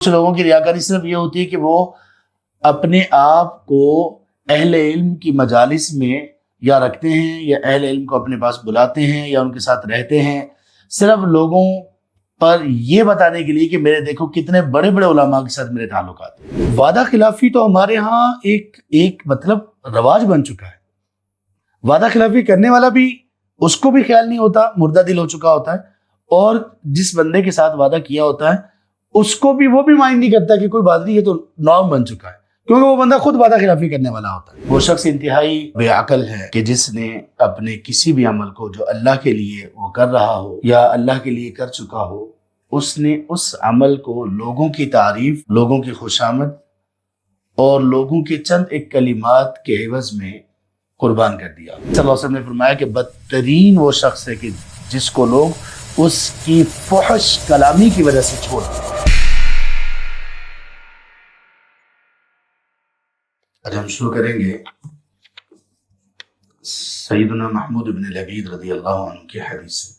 کچھ لوگوں کی ریاکاری صرف یہ ہوتی ہے کہ وہ اپنے آپ کو اہل علم کی مجالس میں یا رکھتے ہیں یا اہل علم کو اپنے پاس بلاتے ہیں یا ان کے ساتھ رہتے ہیں صرف لوگوں پر یہ بتانے کے لیے کہ میرے دیکھو کتنے بڑے بڑے علماء کے ساتھ میرے تعلقات ہیں۔ وعدہ خلافی تو ہمارے ہاں ایک مطلب رواج بن چکا ہے۔ وعدہ خلافی کرنے والا بھی اس کو بھی خیال نہیں ہوتا، مردہ دل ہو چکا ہوتا ہے، اور جس بندے کے ساتھ وعدہ کیا ہوتا ہے اس کو بھی وہ بھی مائنڈ نہیں کرتا کہ کوئی بات نہیں، یہ تو نارم بن چکا ہے، کیونکہ وہ بندہ خود وعدہ خلافی کرنے والا ہوتا ہے۔ وہ شخص انتہائی بے عقل ہے کہ جس نے اپنے کسی بھی عمل کو جو اللہ کے لیے وہ کر رہا ہو یا اللہ کے لیے کر چکا ہو، اس نے اس عمل کو لوگوں کی تعریف، لوگوں کی خوشامد اور لوگوں کے چند ایک کلمات کے عوض میں قربان کر دیا۔ صلی اللہ علیہ وسلم نے فرمایا کہ بدترین وہ شخص ہے کہ جس کو لوگ اس کی فحش کلامی کی وجہ سے چھوڑ دیں۔ آج ہم شروع کریں گے سیدنا محمود بن لبید رضی اللہ عنہ کی حدیث سے۔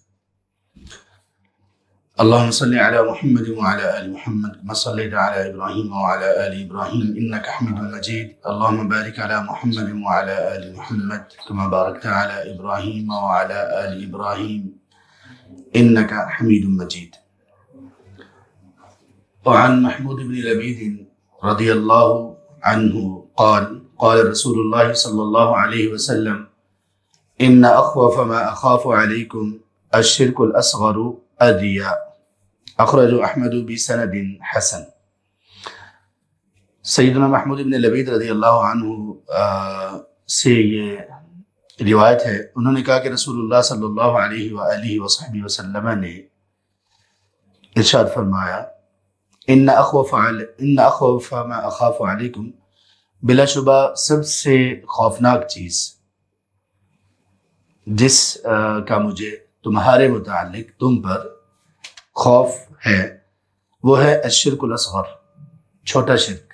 اللہم صلی علی محمد وعلی آل محمد کما صلیت علی ابراہیم وعلی آل ابراہیم انکا حمید مجید۔ اللہم بارک علی محمد وعلی آل محمد کما بارکت علی ابراہیم وعلی آل ابراہیم انکا حمید مجید۔ وعن محمود بن لبید رضی اللہ عنہ قال رسول اللہ صلی اللہ علیہ وسلم ان اخوف ما اخاف علیکم الشرک الاصغر الرياء اخرج احمد بسند حسن۔ سیدنا محمود بن لبید رضی اللہ عنہ سے یہ روایت ہے، انہوں نے کہا کہ رسول اللہ صلی اللہ علیہ وآلہ وصحبہ وسلم نے ارشاد فرمایا ان اخوف ما اخاف علیکم، بلا شبہ سب سے خوفناک چیز جس کا مجھے تمہارے متعلق تم پر خوف ہے وہ ہے الشرک الاصغر، چھوٹا شرک۔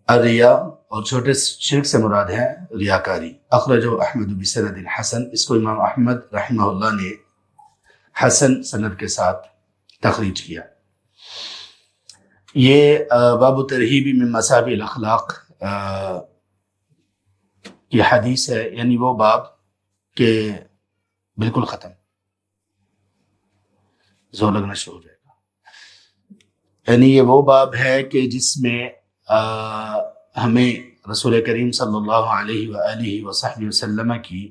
الریا اور چھوٹے شرک سے مراد ہے ریاکاری۔ اخرجہ احمد بسند حسن، اس کو امام احمد رحمہ اللہ نے حسن سند کے ساتھ تخریج کیا۔ یہ باب ترہیب من مصابیح الاخلاق کی حدیث ہے، یعنی وہ باب کہ بالکل ختم، زور لگنا شروع ہو جائے گا، یعنی یہ وہ باب ہے کہ جس میں ہمیں رسول کریم صلی اللہ علیہ وآلہ وصحبہ وسلم کی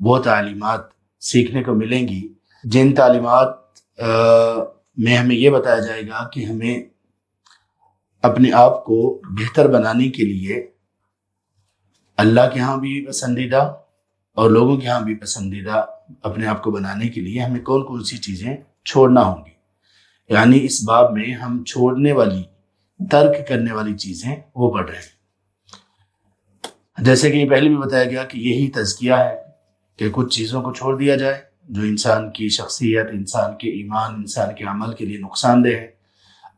وہ تعلیمات سیکھنے کو ملیں گی جن تعلیمات میں ہمیں یہ بتایا جائے گا کہ ہمیں اپنے آپ کو بہتر بنانے کے لیے اللہ کے ہاں بھی پسندیدہ اور لوگوں کے ہاں بھی پسندیدہ اپنے آپ کو بنانے کے لیے ہمیں کون کون سی چیزیں چھوڑنا ہوں گی، یعنی اس باب میں ہم چھوڑنے والی، ترک کرنے والی چیزیں وہ پڑھ رہے ہیں۔ جیسے کہ یہ پہلے بھی بتایا گیا کہ یہی تزکیہ ہے کہ کچھ چیزوں کو چھوڑ دیا جائے جو انسان کی شخصیت، انسان کے ایمان، انسان کے عمل کے لیے نقصان دہ ہے،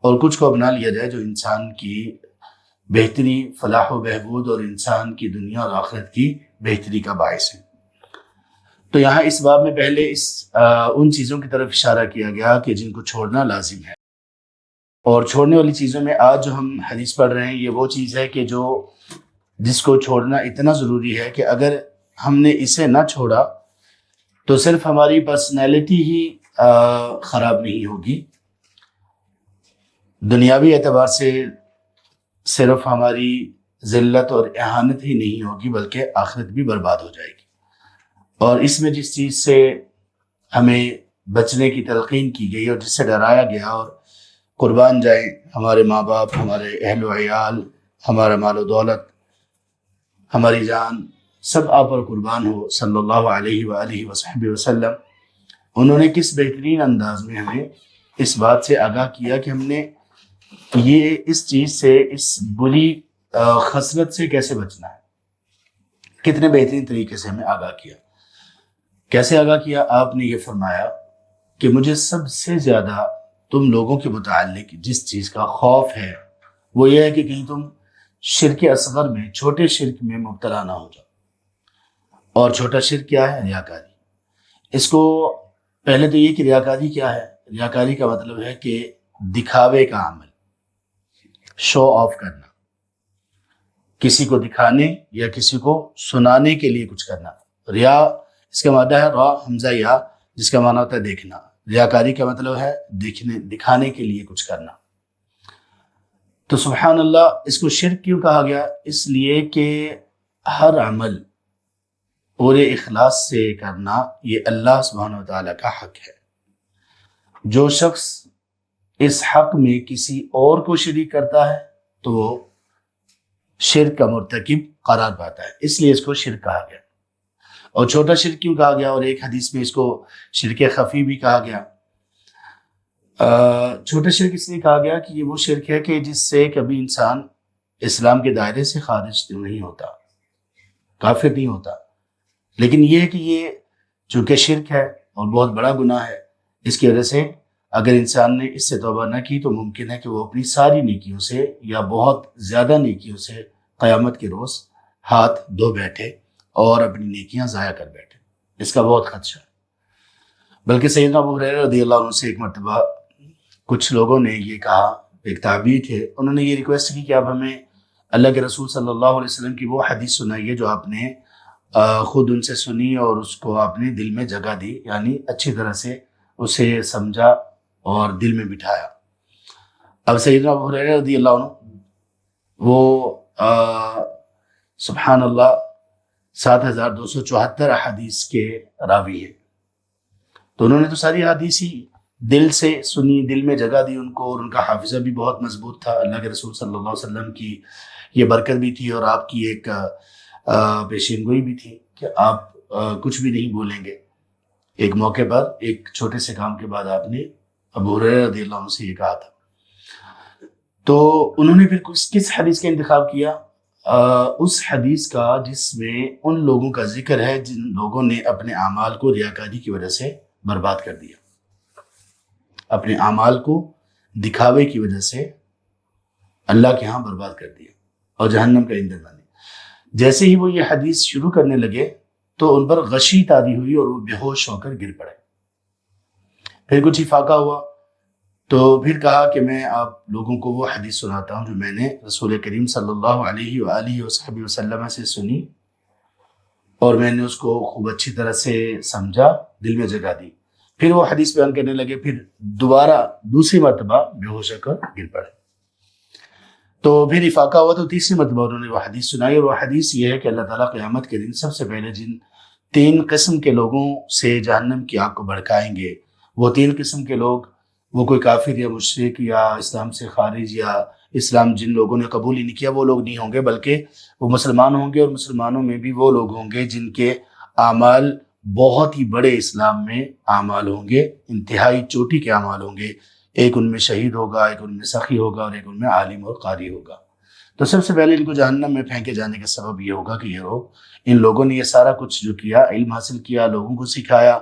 اور کچھ کو اپنا لیا جائے جو انسان کی بہتری، فلاح و بہبود اور انسان کی دنیا اور آخرت کی بہتری کا باعث ہے۔ تو یہاں اس باب میں پہلے ان چیزوں کی طرف اشارہ کیا گیا کہ جن کو چھوڑنا لازم ہے، اور چھوڑنے والی چیزوں میں آج جو ہم حدیث پڑھ رہے ہیں یہ وہ چیز ہے کہ جس کو چھوڑنا اتنا ضروری ہے کہ اگر ہم نے اسے نہ چھوڑا تو صرف ہماری پرسنالٹی ہی خراب نہیں ہوگی، دنیاوی اعتبار سے صرف ہماری ذلت اور اہانت ہی نہیں ہوگی بلکہ آخرت بھی برباد ہو جائے گی۔ اور اس میں جس چیز سے ہمیں بچنے کی تلقین کی گئی اور جس سے ڈرایا گیا، اور قربان جائیں ہمارے ماں باپ، ہمارے اہل و عیال، ہمارا مال و دولت، ہماری جان، سب آپ پر قربان ہو صلی اللہ علیہ وآلہ وصحبہ وسلم، انہوں نے کس بہترین انداز میں ہمیں اس بات سے آگاہ کیا کہ ہم نے یہ اس چیز سے، اس بری خصلت سے کیسے بچنا ہے، کتنے بہترین طریقے سے ہمیں آگاہ کیا۔ کیسے آگاہ کیا؟ آپ نے یہ فرمایا کہ مجھے سب سے زیادہ تم لوگوں کے متعلق جس چیز کا خوف ہے وہ یہ ہے کہ کہیں تم شرک اصغر میں، چھوٹے شرک میں مبتلا نہ ہو جاؤ۔ اور چھوٹا شرک کیا ہے؟ ریاکاری۔ اس کو پہلے تو یہ کہ ریاکاری کیا ہے؟ ریاکاری کا مطلب ہے کہ دکھاوے کا عمل، شو آف کرنا، کسی کو دکھانے یا کسی کو سنانے کے لیے کچھ کرنا۔ ریا اس کا مادہ ہے را حمزہ یا، جس کا معنی ہوتا ہے دیکھنا۔ ریاکاری کا مطلب ہے دکھانے کے لیے کچھ کرنا۔ تو سبحان اللہ، اس کو شرک کیوں کہا گیا؟ اس لیے کہ ہر عمل پورے اخلاص سے کرنا یہ اللہ سبحانہ و تعالیٰ کا حق ہے۔ جو شخص اس حق میں کسی اور کو شریک کرتا ہے تو وہ شرک کا مرتکب قرار پاتا ہے، اس لیے اس کو شرک کہا گیا۔ اور چھوٹا شرک کیوں کہا گیا؟ اور ایک حدیث میں اس کو شرک خفی بھی کہا گیا۔ چھوٹا شرک اس لیے کہا گیا کہ یہ وہ شرک ہے کہ جس سے کبھی انسان اسلام کے دائرے سے خارج نہیں ہوتا، کافر نہیں ہوتا، لیکن یہ ہے کہ یہ چونکہ شرک ہے اور بہت بڑا گناہ ہے، اس کی وجہ سے اگر انسان نے اس سے توبہ نہ کی تو ممکن ہے کہ وہ اپنی ساری نیکیوں سے یا بہت زیادہ نیکیوں سے قیامت کے روز ہاتھ دھو بیٹھے اور اپنی نیکیاں ضائع کر بیٹھے۔ اس کا بہت خدشہ ہے۔ بلکہ سیدنا ابو ہریرہ رضی اللہ عنہ سے ایک مرتبہ کچھ لوگوں نے یہ کہا، ایک تابعی تھے، انہوں نے یہ ریکویسٹ کی کہ آپ ہمیں اللہ کے رسول صلی اللہ علیہ وسلم کی وہ حدیث سنائیے جو آپ نے خود ان سے سنی اور اس کو آپ نے دل میں جگہ دی، یعنی اچھی طرح سے اسے سمجھا اور دل میں بٹھایا۔ اب سیدنا ابو ہریرہ رضی اللہ عنہ وہ سبحان اللہ 7274 احادیث کے راوی ہیں، تو انہوں نے تو ساری حدیث ہی دل سے سنی، دل میں جگہ دی ان کو، اور ان کا حافظہ بھی بہت مضبوط تھا۔ اللہ کے رسول صلی اللہ علیہ وسلم کی یہ برکت بھی تھی اور آپ کی ایک پیشین گوئی بھی تھی کہ آپ کچھ بھی نہیں بولیں گے۔ ایک موقع پر ایک چھوٹے سے کام کے بعد آپ نے ابو ہریرہ رضی اللہ عنہ سے یہ کہا تھا۔ تو انہوں نے پھر کس حدیث کا انتخاب کیا؟ اس حدیث کا جس میں ان لوگوں کا ذکر ہے جن لوگوں نے اپنے اعمال کو ریاکاری کی وجہ سے برباد کر دیا، اپنے اعمال کو دکھاوے کی وجہ سے اللہ کے ہاں برباد کر دیا اور جہنم کا ایندھن بنے۔ جیسے ہی وہ یہ حدیث شروع کرنے لگے تو ان پر غشی طاری ہوئی اور وہ بے ہوش ہو کر گر پڑے۔ پھر کچھ افاقہ ہوا تو پھر کہا کہ میں آپ لوگوں کو وہ حدیث سناتا ہوں جو میں نے رسول کریم صلی اللہ علیہ وآلہ وصحبہ وسلم سے سنی اور میں نے اس کو خوب اچھی طرح سے سمجھا، دل میں جگہ دی۔ پھر وہ حدیث بیان کرنے لگے، پھر دوسری مرتبہ بے ہوش ہو کر گر پڑے۔ تو پھر افاقہ ہوا تو تیسری مرتبہ انہوں نے وہ حدیث سنائی، اور وہ حدیث یہ ہے کہ اللہ تعالیٰ قیامت کے دن سب سے پہلے جن 3 قسم کے لوگوں سے جہنم کی آگ کو بھڑکائیں گے، وہ 3 قسم کے لوگ، وہ کوئی کافر یا مشرک یا اسلام سے خارج یا اسلام جن لوگوں نے قبول ہی نہیں کیا وہ لوگ نہیں ہوں گے، بلکہ وہ مسلمان ہوں گے، اور مسلمانوں میں بھی وہ لوگ ہوں گے جن کے اعمال بہت ہی بڑے اسلام میں اعمال ہوں گے، انتہائی چوٹی کے اعمال ہوں گے۔ ایک ان میں شہید ہوگا، ایک ان میں سخی ہوگا، اور ایک ان میں عالم اور قاری ہوگا۔ تو سب سے پہلے ان کو جہنم میں پھینکے جانے کا سبب یہ ہوگا کہ ان لوگوں نے یہ سارا کچھ جو کیا، علم حاصل کیا، لوگوں کو سکھایا،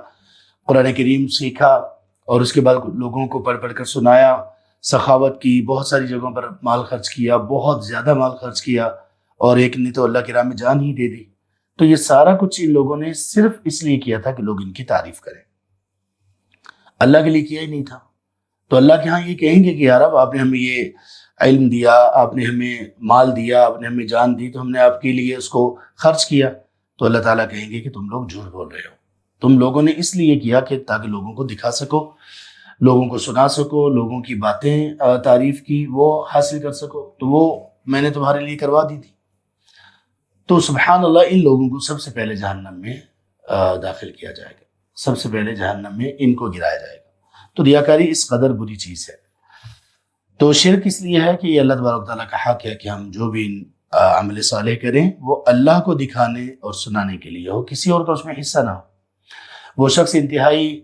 قرآن کریم سیکھا، اور اس کے بعد لوگوں کو پڑھ پڑھ کر سنایا، سخاوت کی، بہت ساری جگہوں پر مال خرچ کیا، بہت زیادہ مال خرچ کیا، اور ایک نے تو اللہ کی راہ میں جان ہی دے دی۔ تو یہ سارا کچھ ان لوگوں نے صرف اس لیے کیا تھا کہ لوگ ان کی تعریف کریں، اللہ کے لیے کیا ہی نہیں تھا۔ تو اللہ کے ہاں یہ کہیں گے کہ یار اب آپ نے ہمیں یہ علم دیا، آپ نے ہمیں مال دیا، آپ نے ہمیں جان دی، تو ہم نے آپ کے لیے اس کو خرچ کیا۔ تو اللہ تعالیٰ کہیں گے کہ تم لوگ جھوٹ بول رہے ہو، تم لوگوں نے اس لیے کیا کہ تاکہ لوگوں کو دکھا سکو، لوگوں کو سنا سکو، لوگوں کی باتیں تعریف کی وہ حاصل کر سکو، تو وہ میں نے تمہارے لیے کروا دی تھی۔ تو سبحان اللہ، ان لوگوں کو سب سے پہلے جہنم میں داخل کیا جائے گا، سب سے پہلے جہنم میں ان کو گرایا جائے گا۔ تو ریاکاری اس قدر بری چیز ہے۔ تو شرک اس لیے ہے کہ یہ اللہ تبارک تعالیٰ کا حق ہے کہ ہم جو بھی عمل صالح کریں وہ اللہ کو دکھانے اور سنانے کے لیے ہو، کسی اور کا اس میں حصہ نہ ہو۔ وہ شخص انتہائی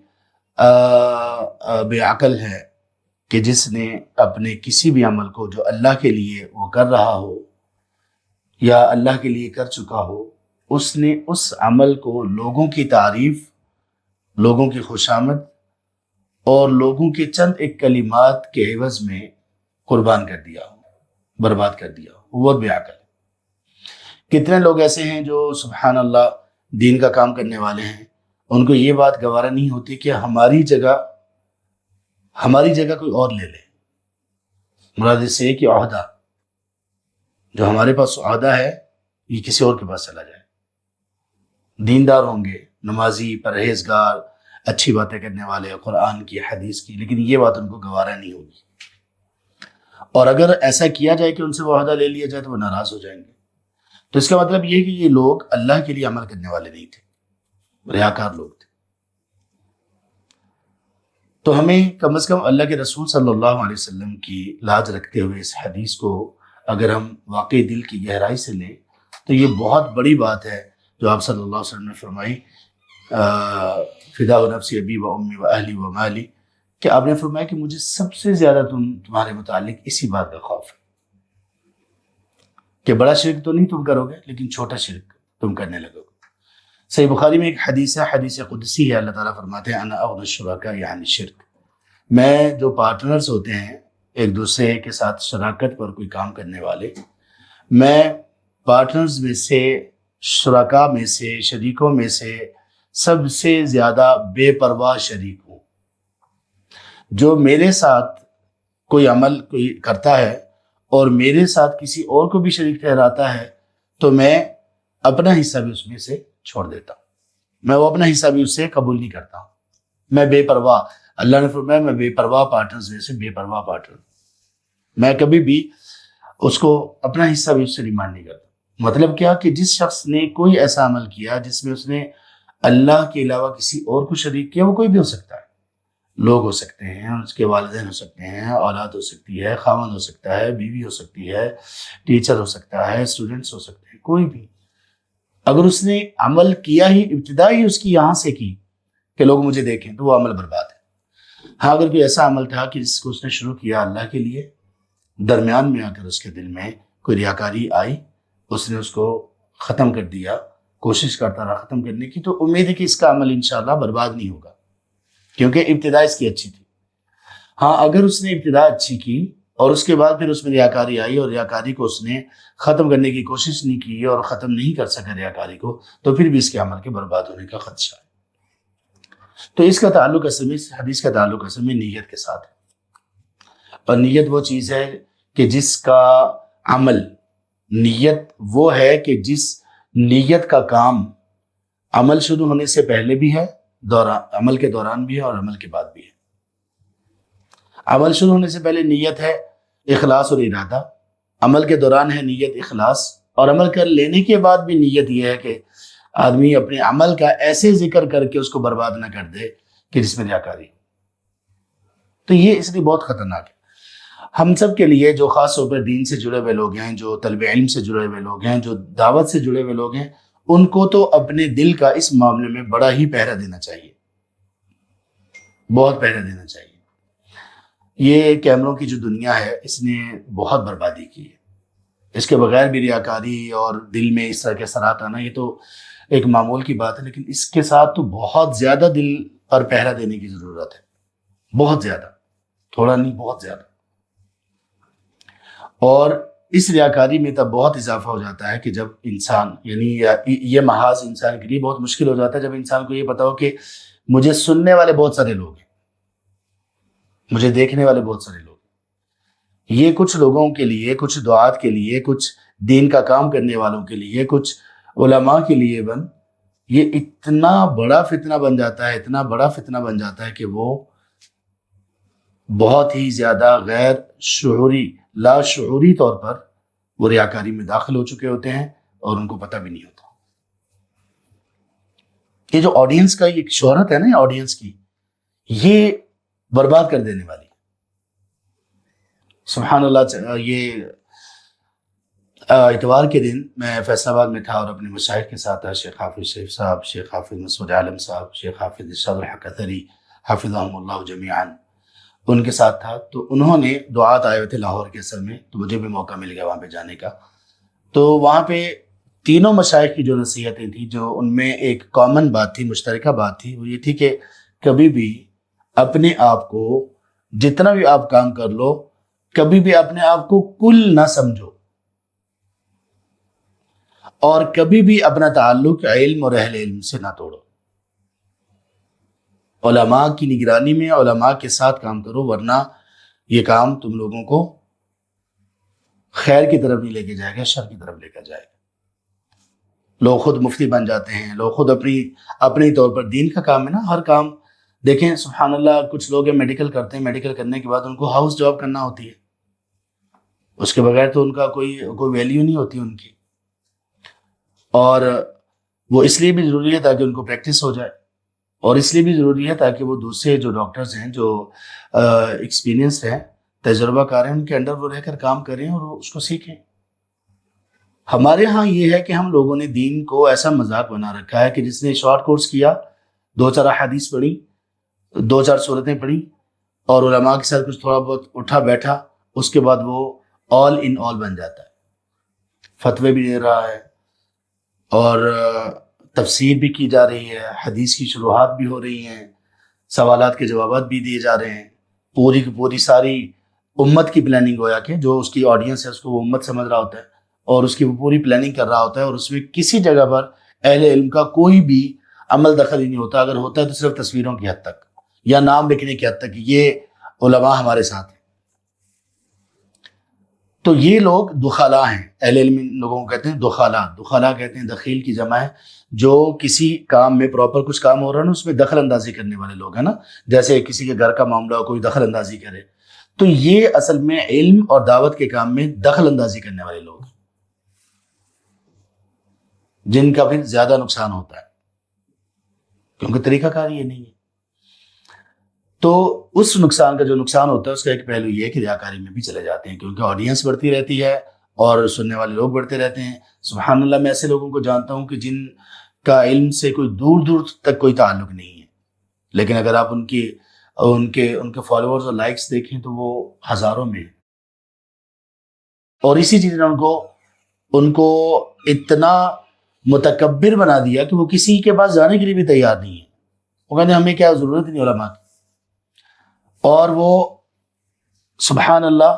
بے عقل ہے کہ جس نے اپنے کسی بھی عمل کو جو اللہ کے لیے وہ کر رہا ہو یا اللہ کے لیے کر چکا ہو، اس نے اس عمل کو لوگوں کی تعریف، لوگوں کی خوشامد اور لوگوں کے چند ایک کلمات کے عوض میں قربان کر دیا ہو، برباد کر دیا ہو۔ وہ بے عقل ہے۔ کتنے لوگ ایسے ہیں جو سبحان اللہ دین کا کام کرنے والے ہیں، ان کو یہ بات گوارا نہیں ہوتی کہ ہماری جگہ ہماری جگہ کوئی اور لے لے، مراد اس سے کہ عہدہ جو ہمارے پاس عہدہ ہے یہ کسی اور کے پاس چلا جائے، دیندار ہوں گے، نمازی، پرہیزگار، اچھی باتیں کرنے والے، قرآن کی، حدیث کی، لیکن یہ بات ان کو گوارا نہیں ہوگی، اور اگر ایسا کیا جائے کہ ان سے وہ عہدہ لے لیا جائے تو وہ ناراض ہو جائیں گے۔ تو اس کا مطلب یہ کہ یہ لوگ اللہ کے لیے عمل کرنے والے نہیں تھے، ریاکار لوگ تھے۔ تو ہمیں کم از کم اللہ کے رسول صلی اللہ علیہ وسلم کی لاج رکھتے ہوئے اس حدیث کو اگر ہم واقعی دل کی گہرائی سے لیں تو یہ بہت بڑی بات ہے جو آپ صلی اللہ علیہ وسلم نے فرمائی، فدا نفسی ابی و امی و اہلی و مالی، کہ آپ نے فرمایا کہ مجھے سب سے زیادہ تمہارے متعلق اسی بات کا خوف ہے کہ بڑا شرک تو نہیں تم کرو گے لیکن چھوٹا شرک تم کرنے لگو گے۔ صحیح بخاری میں ایک حدیث ہے، حدیث قدسی ہے، اللہ تعالیٰ فرماتے ہیں انا اغنی الشرکاء یعنی شرک، میں جو پارٹنرز ہوتے ہیں ایک دوسرے کے ساتھ شراکت پر کوئی کام کرنے والے، میں پارٹنرز میں سے، شرکاء میں سے، شریکوں میں سے سب سے زیادہ بے پرواہ شریک ہوں۔ جو میرے ساتھ کوئی عمل کوئی کرتا ہے اور میرے ساتھ کسی اور کو بھی شریک ٹھہراتا ہے تو میں اپنا حصہ بھی اس میں سے چھوڑ دیتا ہوں، میں وہ اپنا حصہ بھی اس سے قبول نہیں کرتا ہوں، میں بے پرواہ، اللہ نے فرمایا میں بے پرواہ پارٹنرز میں سے بے پرواہ پارٹنر، میں کبھی بھی اس کو اپنا حصہ بھی اس سے ڈیمانڈ نہیں کرتا۔ مطلب کیا کہ جس شخص نے کوئی ایسا عمل کیا جس میں اس نے اللہ کے علاوہ کسی اور کو شریک کیا، وہ کوئی بھی ہو سکتا ہے، لوگ ہو سکتے ہیں، اس کے والدین ہو سکتے ہیں، اولاد ہو سکتی ہے، خاوند ہو سکتا ہے، بیوی ہو سکتی ہے، ٹیچر ہو سکتا ہے، اسٹوڈنٹس ہو سکتے ہیں، کوئی بھی اگر اس نے عمل کیا ہی ابتدا ہی اس کی یہاں سے کی کہ لوگ مجھے دیکھیں تو وہ عمل برباد ہے۔ ہاں اگر کوئی ایسا عمل تھا کہ جس کو اس نے شروع کیا اللہ کے لیے، درمیان میں آ کر اس کے دل میں کوئی ریاکاری آئی، اس نے اس کو ختم کر دیا، کوشش کرتا رہا ختم کرنے کی، تو امید ہے کہ اس کا عمل انشاءاللہ برباد نہیں ہوگا کیونکہ ابتدا اس کی اچھی تھی۔ ہاں اگر اس نے ابتدا اچھی کی اور اس کے بعد پھر اس میں ریاکاری آئی اور ریاکاری کو اس نے ختم کرنے کی کوشش نہیں کی اور ختم نہیں کر سکا ریاکاری کو، تو پھر بھی اس کے عمل کے برباد ہونے کا خدشہ ہے۔ تو اس کا تعلق اصل میں، اس حدیث کا تعلق اصل میں نیت کے ساتھ ہے، اور نیت وہ چیز ہے کہ جس کا عمل، نیت وہ ہے کہ جس نیت کا کام عمل شروع ہونے سے پہلے بھی ہے، عمل کے دوران بھی ہے اور عمل کے بعد بھی ہے۔ عمل شروع ہونے سے پہلے نیت ہے اخلاص اور ارادہ، عمل کے دوران ہے نیت اخلاص، اور عمل کر لینے کے بعد بھی نیت یہ ہے کہ آدمی اپنے عمل کا ایسے ذکر کر کے اس کو برباد نہ کر دے کہ جس میں ریاکاری۔ تو یہ اس لیے بہت خطرناک ہے ہم سب کے لیے، جو خاص طور پر دین سے جڑے ہوئے لوگ ہیں، جو طلب علم سے جڑے ہوئے لوگ ہیں، جو دعوت سے جڑے ہوئے لوگ ہیں، ان کو تو اپنے دل کا اس معاملے میں بڑا ہی پہرا دینا چاہیے، بہت پہرا دینا چاہیے۔ یہ کیمروں کی جو دنیا ہے اس نے بہت بربادی کی ہے، اس کے بغیر بھی ریاکاری اور دل میں اس طرح کے اثرات آنا یہ تو ایک معمول کی بات ہے، لیکن اس کے ساتھ تو بہت زیادہ دل پر پہرا دینے کی ضرورت ہے، بہت زیادہ، تھوڑا نہیں بہت زیادہ۔ اور اس ریاکاری میں تب بہت اضافہ ہو جاتا ہے کہ جب انسان، یعنی یہ محاذ انسان کے لیے بہت مشکل ہو جاتا ہے جب انسان کو یہ پتا ہو کہ مجھے سننے والے بہت سارے لوگ ہیں، مجھے دیکھنے والے بہت سارے لوگ ہیں۔ یہ کچھ لوگوں کے لیے، کچھ دعات کے لیے، کچھ دین کا کام کرنے والوں کے لیے، کچھ علماء کے لیے یہ اتنا بڑا فتنہ بن جاتا ہے، اتنا بڑا فتنہ بن جاتا ہے کہ وہ بہت ہی زیادہ غیر شعوری، لا شعوری طور پر وہ ریاکاری میں داخل ہو چکے ہوتے ہیں اور ان کو پتہ بھی نہیں ہوتا۔ یہ جو آڈینس کا ایک شہرت ہے نا، یہ آڈینس کی، یہ برباد کر دینے والی۔ سبحان اللہ، یہ اتوار کے دن میں فیصل آباد میں تھا اور اپنے مشائخ کے ساتھ تھا، شیخ حافظ شریف صاحب، شیخ حافظ مسعود عالم صاحب، شیخ حافظ ارشاد الحق اثری حفظہم اللہ جمیعاً، ان کے ساتھ تھا۔ تو انہوں نے دعات آئے ہوئے تھے لاہور کے اثر میں، تو مجھے بھی موقع مل گیا وہاں پہ جانے کا۔ تو وہاں پہ تینوں مشائخ کی جو نصیحتیں تھیں، جو ان میں ایک کامن بات تھی، مشترکہ بات تھی، وہ یہ تھی کہ کبھی بھی اپنے آپ کو، جتنا بھی آپ کام کر لو، کبھی بھی اپنے آپ کو کل نہ سمجھو، اور کبھی بھی اپنا تعلق علم اور اہل علم سے نہ توڑو، علماء کی نگرانی میں علماء کے ساتھ کام کرو، ورنہ یہ کام تم لوگوں کو خیر کی طرف نہیں لے کے جائے گا، شر کی طرف لے کر جائے گا۔ لوگ خود مفتی بن جاتے ہیں، لوگ خود اپنی طور پر دین کا کام ہے نا، ہر کام دیکھیں سبحان اللہ، کچھ لوگ میڈیکل کرتے ہیں، میڈیکل کرنے کے بعد ان کو ہاؤس جاب کرنا ہوتی ہے، اس کے بغیر تو ان کا کوئی ویلیو نہیں ہوتی ان کی، اور وہ اس لیے بھی ضروری ہے تاکہ ان کو پریکٹس ہو جائے، اور اس لیے بھی ضروری ہے تاکہ وہ دوسرے جو ڈاکٹرز ہیں، جو ایکسپیرینسڈ ہیں، تجربہ کار ہیں، ان کے انڈر وہ رہ کر کام کریں اور اس کو سیکھیں۔ ہمارے ہاں یہ ہے کہ ہم لوگوں نے دین کو ایسا مذاق بنا رکھا ہے کہ جس نے شارٹ کورس کیا، 2-4 حدیث پڑھی، 2-4 سورتیں پڑھی، اور علماء کے ساتھ کچھ تھوڑا بہت اٹھا بیٹھا، اس کے بعد وہ آل ان آل بن جاتا ہے، فتوے بھی دے رہا ہے، اور تفسیر بھی کی جا رہی ہے، حدیث کی شروحات بھی ہو رہی ہیں، سوالات کے جوابات بھی دیے جا رہے ہیں، پوری کی پوری ساری امت کی پلاننگ گویا کہ جو اس کی آڈینس ہے اس کو وہ امت سمجھ رہا ہوتا ہے، اور اس کی وہ پوری پلاننگ کر رہا ہوتا ہے، اور اس میں کسی جگہ پر اہل علم کا کوئی بھی عمل دخل ہی نہیں ہوتا، اگر ہوتا ہے تو صرف تصویروں کی حد تک یا نام لکھنے کی حد تک، یہ علماء ہمارے ساتھ ہیں۔ تو یہ لوگ دخلا ہیں، اہل علم لوگوں کو کہتے ہیں دخلا کہتے ہیں، دخیل کی جمع ہے، جو کسی کام میں پراپر کچھ کام ہو رہا ہے نا، اس میں دخل اندازی کرنے والے لوگ ہیں نا، جیسے کسی کے گھر کا معاملہ ہو، کوئی دخل اندازی کرے، تو یہ اصل میں علم اور دعوت کے کام میں دخل اندازی کرنے والے لوگ ہیں، جن کا پھر زیادہ نقصان ہوتا ہے، کیونکہ طریقہ کار یہ نہیں ہے۔ تو اس نقصان کا جو نقصان ہوتا ہے اس کا ایک پہلو یہ ہے کہ ریاکاری میں بھی چلے جاتے ہیں، کیونکہ آڈینس بڑھتی رہتی ہے اور سننے والے لوگ بڑھتے رہتے ہیں۔ سبحان اللہ، میں ایسے لوگوں کو جانتا ہوں کہ جن کا علم سے کوئی دور دور تک کوئی تعلق نہیں ہے، لیکن اگر آپ ان کے فالوورز اور لائکس دیکھیں تو وہ ہزاروں میں ہیں، اور اسی چیز نے ان کو اتنا متکبر بنا دیا کہ وہ کسی کے پاس جانے کے لیے بھی تیار نہیں ہے، وہ کہتے ہیں ہمیں کیا ضرورت نہیں علماء کی، اور وہ سبحان اللہ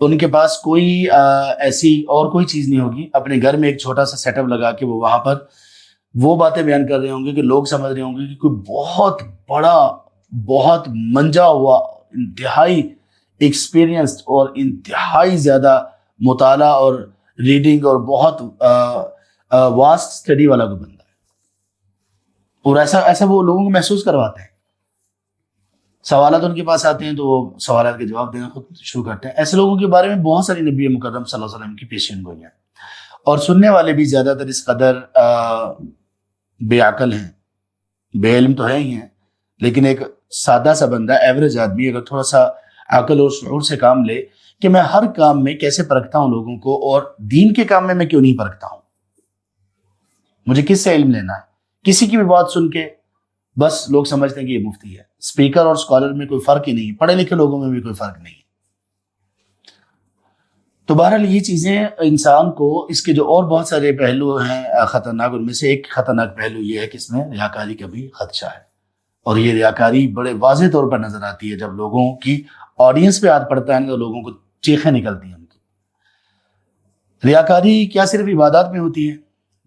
ان کے پاس کوئی ایسی اور کوئی چیز نہیں ہوگی، اپنے گھر میں ایک چھوٹا سا سیٹ اپ لگا کے وہ وہاں پر وہ باتیں بیان کر رہے ہوں گے کہ لوگ سمجھ رہے ہوں گے کہ کوئی بہت بڑا، بہت منجا ہوا، انتہائی ایکسپیرینسڈ اور انتہائی زیادہ مطالعہ اور ریڈنگ اور بہت واسٹ اسٹڈی والا کوئی بندہ ہے، اور ایسا وہ لوگوں کو محسوس کرواتے ہیں۔ سوالات ان کے پاس آتے ہیں تو وہ سوالات کے جواب دینا خود شروع کرتے ہیں۔ ایسے لوگوں کے بارے میں بہت ساری نبی مکرم صلی اللہ علیہ وسلم کی پیشین گوئیاں، اور سننے والے بھی زیادہ تر اس قدر بے عقل ہیں، بے علم تو ہے ہی ہیں، لیکن ایک سادہ سا بندہ، ایوریج آدمی، اگر تھوڑا سا عقل اور شعور سے کام لے کہ میں ہر کام میں کیسے پرکھتا ہوں لوگوں کو، اور دین کے کام میں کیوں نہیں پرکھتا ہوں، مجھے کس سے علم لینا ہے، کسی کی بھی بات سن کے بس لوگ سمجھتے ہیں کہ یہ مفتی ہے۔ اسپیکر اور اسکالر میں کوئی فرق ہی نہیں، پڑھے لکھے لوگوں میں بھی کوئی فرق نہیں۔ تو بہرحال یہ چیزیں انسان کو، اس کے جو اور بہت سارے پہلو ہیں خطرناک، ان میں سے ایک خطرناک پہلو یہ ہے کہ اس میں ریاکاری کا بھی خدشہ ہے، اور یہ ریاکاری بڑے واضح طور پر نظر آتی ہے جب لوگوں کی آڈینس پہ ہاتھ پڑتا ہے تو لوگوں کو چیخیں نکلتی ہیں ان کی۔ ریاکاری کیا صرف عبادات میں ہوتی ہے؟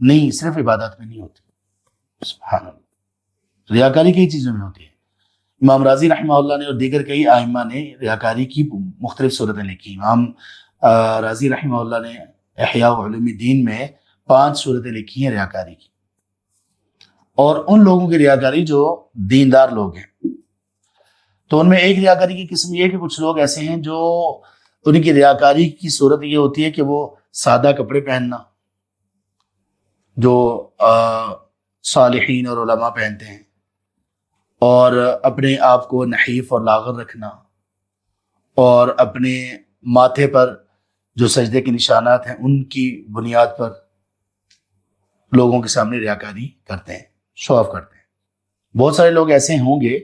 نہیں، صرف عبادات میں نہیں ہوتی، سبحان اللہ، ریاکاری کئی چیزوں میں ہوتی ہے۔ امام راضی رحمہ اللہ نے اور دیگر کئی ائمہ نے ریاکاری کی مختلف صورتیں لکھی۔ امام راضی رحمہ اللہ نے احیاء علوم الدین میں 5 صورتیں لکھی ہیں ریاکاری کی، اور ان لوگوں کی ریاکاری جو دیندار لوگ ہیں، تو ان میں ایک ریاکاری کی قسم یہ ہے کہ کچھ لوگ ایسے ہیں جو ان کی ریاکاری کی صورت یہ ہوتی ہے کہ وہ سادہ کپڑے پہننا جو صالحین اور علماء پہنتے ہیں، اور اپنے آپ کو نحیف اور لاغر رکھنا، اور اپنے ماتھے پر جو سجدے کے نشانات ہیں ان کی بنیاد پر لوگوں کے سامنے ریاکاری کرتے ہیں، شو آف کرتے ہیں۔ بہت سارے لوگ ایسے ہوں گے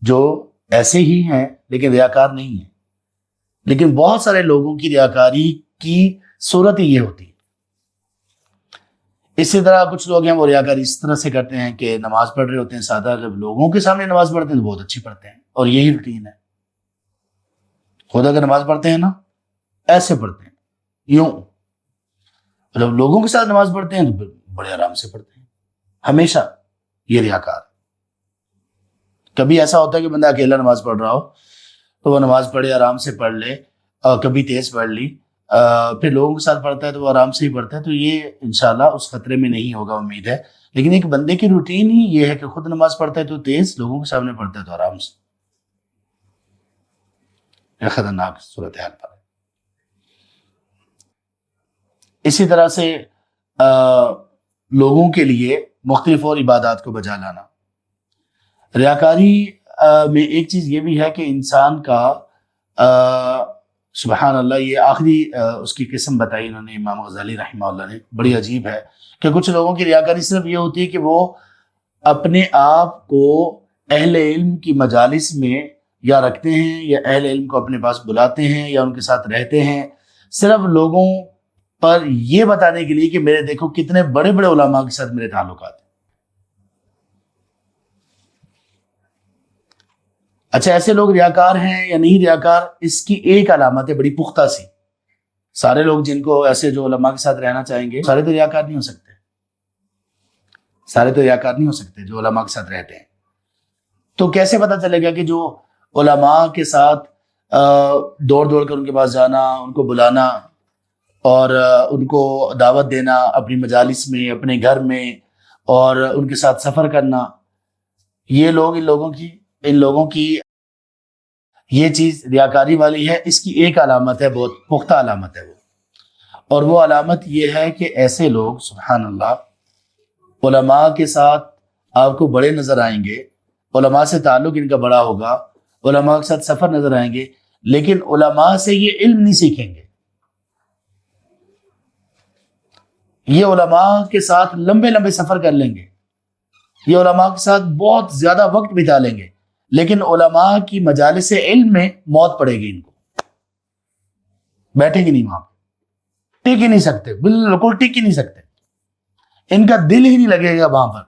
جو ایسے ہی ہیں لیکن ریاکار نہیں ہیں، لیکن بہت سارے لوگوں کی ریاکاری کی صورت ہی یہ ہوتی ہے۔ اسی طرح کچھ لوگ ہیں وہ ریاکاری اس طرح سے کرتے ہیں کہ نماز پڑھ رہے ہوتے ہیں سادہ، جب لوگوں کے سامنے نماز پڑھتے ہیں تو بہت اچھی پڑھتے ہیں، اور یہی روٹین ہے۔ خود اگر نماز پڑھتے ہیں نا ایسے پڑھتے ہیں، یوں، اور جب لوگوں کے ساتھ نماز پڑھتے ہیں تو بڑے آرام سے پڑھتے ہیں، ہمیشہ یہ ریاکار۔ کبھی ایسا ہوتا ہے کہ بندہ اکیلا نماز پڑھ رہا ہو تو وہ نماز پڑھے آرام سے پڑھ لے، کبھی تیز پڑھ لی، پھر لوگوں کے ساتھ پڑھتا ہے تو وہ آرام سے ہی پڑھتا ہے، تو یہ انشاءاللہ اس خطرے میں نہیں ہوگا، امید ہے۔ لیکن ایک بندے کی روٹین ہی یہ ہے کہ خود نماز پڑھتا ہے تو تیز، لوگوں کے سامنے پڑھتا ہے تو آرام سے، یہ خطرناک صورتحال پر ہے۔ اسی طرح سے لوگوں کے لیے مختلف اور عبادات کو بجا لانا۔ ریاکاری میں ایک چیز یہ بھی ہے کہ انسان کا سبحان اللہ، یہ آخری اس کی قسم بتائی انہوں نے امام غزالی رحمہ اللہ نے، بڑی عجیب ہے کہ کچھ لوگوں کی ریاکاری صرف یہ ہوتی ہے کہ وہ اپنے آپ کو اہل علم کی مجالس میں یا رکھتے ہیں یا اہل علم کو اپنے پاس بلاتے ہیں یا ان کے ساتھ رہتے ہیں، صرف لوگوں پر یہ بتانے کے لیے کہ میرے دیکھو کتنے بڑے بڑے علماء کے ساتھ میرے تعلقات ہیں۔ اچھا، ایسے لوگ ریاکار ہیں یا نہیں ریاکار، اس کی ایک علامت ہے بڑی پختہ سی۔ سارے لوگ جن کو ایسے جو علماء کے ساتھ رہنا چاہیں گے، سارے تو ریاکار نہیں ہو سکتے، سارے تو ریاکار نہیں ہو سکتے جو علماء کے ساتھ رہتے ہیں۔ تو کیسے پتہ چلے گا کہ جو علماء کے ساتھ دوڑ دوڑ کر ان کے پاس جانا، ان کو بلانا اور ان کو دعوت دینا اپنی مجالس میں، اپنے گھر میں، اور ان کے ساتھ سفر کرنا، یہ لوگ ان لوگوں کی یہ چیز ریاکاری والی ہے، اس کی ایک علامت ہے، بہت پختہ علامت ہے وہ، اور وہ علامت یہ ہے کہ ایسے لوگ سبحان اللہ علماء کے ساتھ آپ کو بڑے نظر آئیں گے، علماء سے تعلق ان کا بڑا ہوگا، علماء کے ساتھ سفر نظر آئیں گے، لیکن علماء سے یہ علم نہیں سیکھیں گے۔ یہ علماء کے ساتھ لمبے لمبے سفر کر لیں گے، یہ علماء کے ساتھ بہت زیادہ وقت بتا لیں گے، لیکن علماء کی مجالس علم میں موت پڑے گی، ان کو بیٹھیں گے نہیں، وہاں ٹک ہی نہیں سکتے، بالکل ٹک ہی نہیں سکتے، ان کا دل ہی نہیں لگے گا وہاں پر،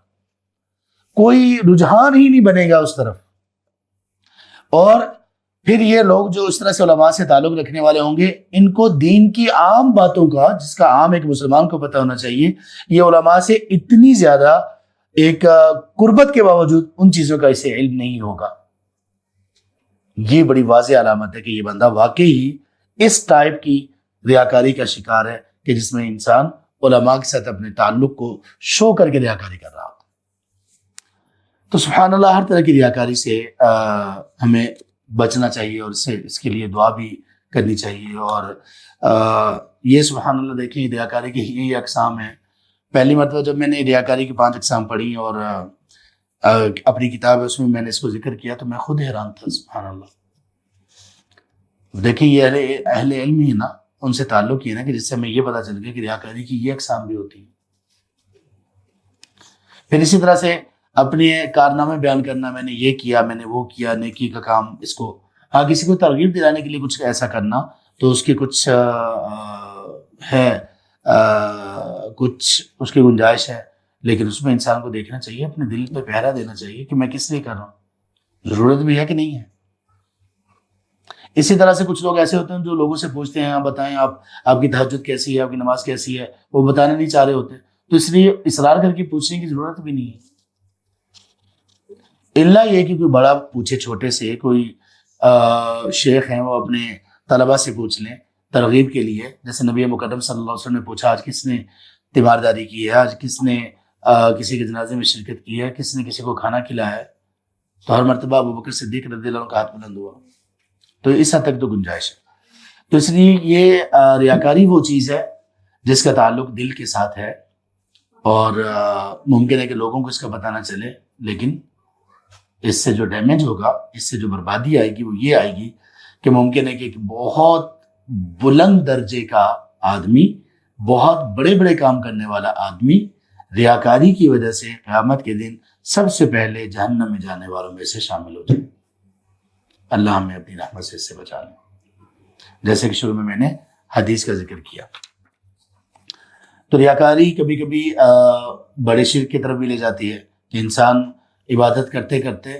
کوئی رجحان ہی نہیں بنے گا اس طرف۔ اور پھر یہ لوگ جو اس طرح سے علماء سے تعلق رکھنے والے ہوں گے، ان کو دین کی عام باتوں کا، جس کا عام ایک مسلمان کو پتہ ہونا چاہیے، یہ علماء سے اتنی زیادہ ایک قربت کے باوجود ان چیزوں کا اسے علم نہیں ہوگا۔ یہ بڑی واضح علامت ہے کہ یہ بندہ واقعی اس ٹائپ کی ریاکاری کا شکار ہے کہ جس میں انسان علماء کے ساتھ اپنے تعلق کو شو کر کے ریاکاری کر رہا ہوتا۔ تو سبحان اللہ، ہر طرح کی ریاکاری سے ہمیں بچنا چاہیے، اور اس کے لیے دعا بھی کرنی چاہیے۔ اور یہ سبحان اللہ دیکھیں، ریاکاری کی یہی اقسام ہیں۔ پہلی مرتبہ جب میں نے ریاکاری کی 5 اقسام پڑھی اور اپنی کتاب ہے اس میں نے اس کو ذکر کیا تو میں خود حیران تھا، سبحان اللہ۔ دیکھیں یہ اہل علم ہی نا، ان سے تعلق ہی ہے نا کہ جس سے ہمیں یہ پتہ چل گیا کہ ریاکاری کی یہ اقسام بھی ہوتی ہیں۔ پھر اسی طرح سے اپنے کارنامے بیان کرنا، میں نے یہ کیا، میں نے وہ کیا، نیکی کا کام، اس کو کسی کو ترغیب دلانے کے لیے کچھ ایسا کرنا، تو اس کی کچھ ہے، کچھ اس کی گنجائش ہے، لیکن اس میں انسان کو دیکھنا چاہیے، اپنے دل پہ پہرا دینا چاہیے کہ میں کس لیے کر رہا ہوں، ضرورت بھی ہے کہ نہیں ہے۔ اسی طرح سے کچھ لوگ ایسے ہوتے ہیں جو لوگوں سے پوچھتے ہیں، آپ بتائیں آپ کی تہجد کیسی ہے، آپ کی نماز کیسی ہے، وہ بتانے نہیں چاہ رہے ہوتے، تو اس لیے اصرار کر کے پوچھنے کی ضرورت بھی نہیں ہے، الا یہ کہ کوئی بڑا پوچھے، چھوٹے سے کوئی شیخ ہیں وہ اپنے طلبہ سے پوچھ لیں ترغیب کے لیے، جیسے نبی مکرم صلی اللہ علیہ وسلم نے پوچھا آج کس نے تیمارداری کی ہے، آج کس نے کسی کے جنازے میں شرکت کی ہے، کس نے کسی کو کھانا کھلایا ہے، تو ہر مرتبہ ابوبکر صدیق رضی اللہ عنہ کا ہاتھ بلند ہوا، تو اس حد تک تو گنجائش ہے۔ تو اس لیے یہ ریاکاری وہ چیز ہے جس کا تعلق دل کے ساتھ ہے، اور ممکن ہے کہ لوگوں کو اس کا پتہ نہ چلے، لیکن اس سے جو ڈیمیج ہوگا، اس سے جو بربادی آئے گی وہ یہ آئے گی کہ ممکن ہے کہ ایک بہت بلند درجے کا آدمی، بہت بڑے بڑے کام کرنے والا آدمی ریاکاری کی وجہ سے قیامت کے دن سب سے پہلے جہنم میں جانے والوں میں سے شامل ہو جائے۔ اللہ ہمیں اپنی رحمت سے اس سے بچا لے۔ جیسے کہ شروع میں نے حدیث کا ذکر کیا، تو ریاکاری کبھی کبھی بڑے شرک کی طرف بھی لے جاتی ہے کہ انسان عبادت کرتے کرتے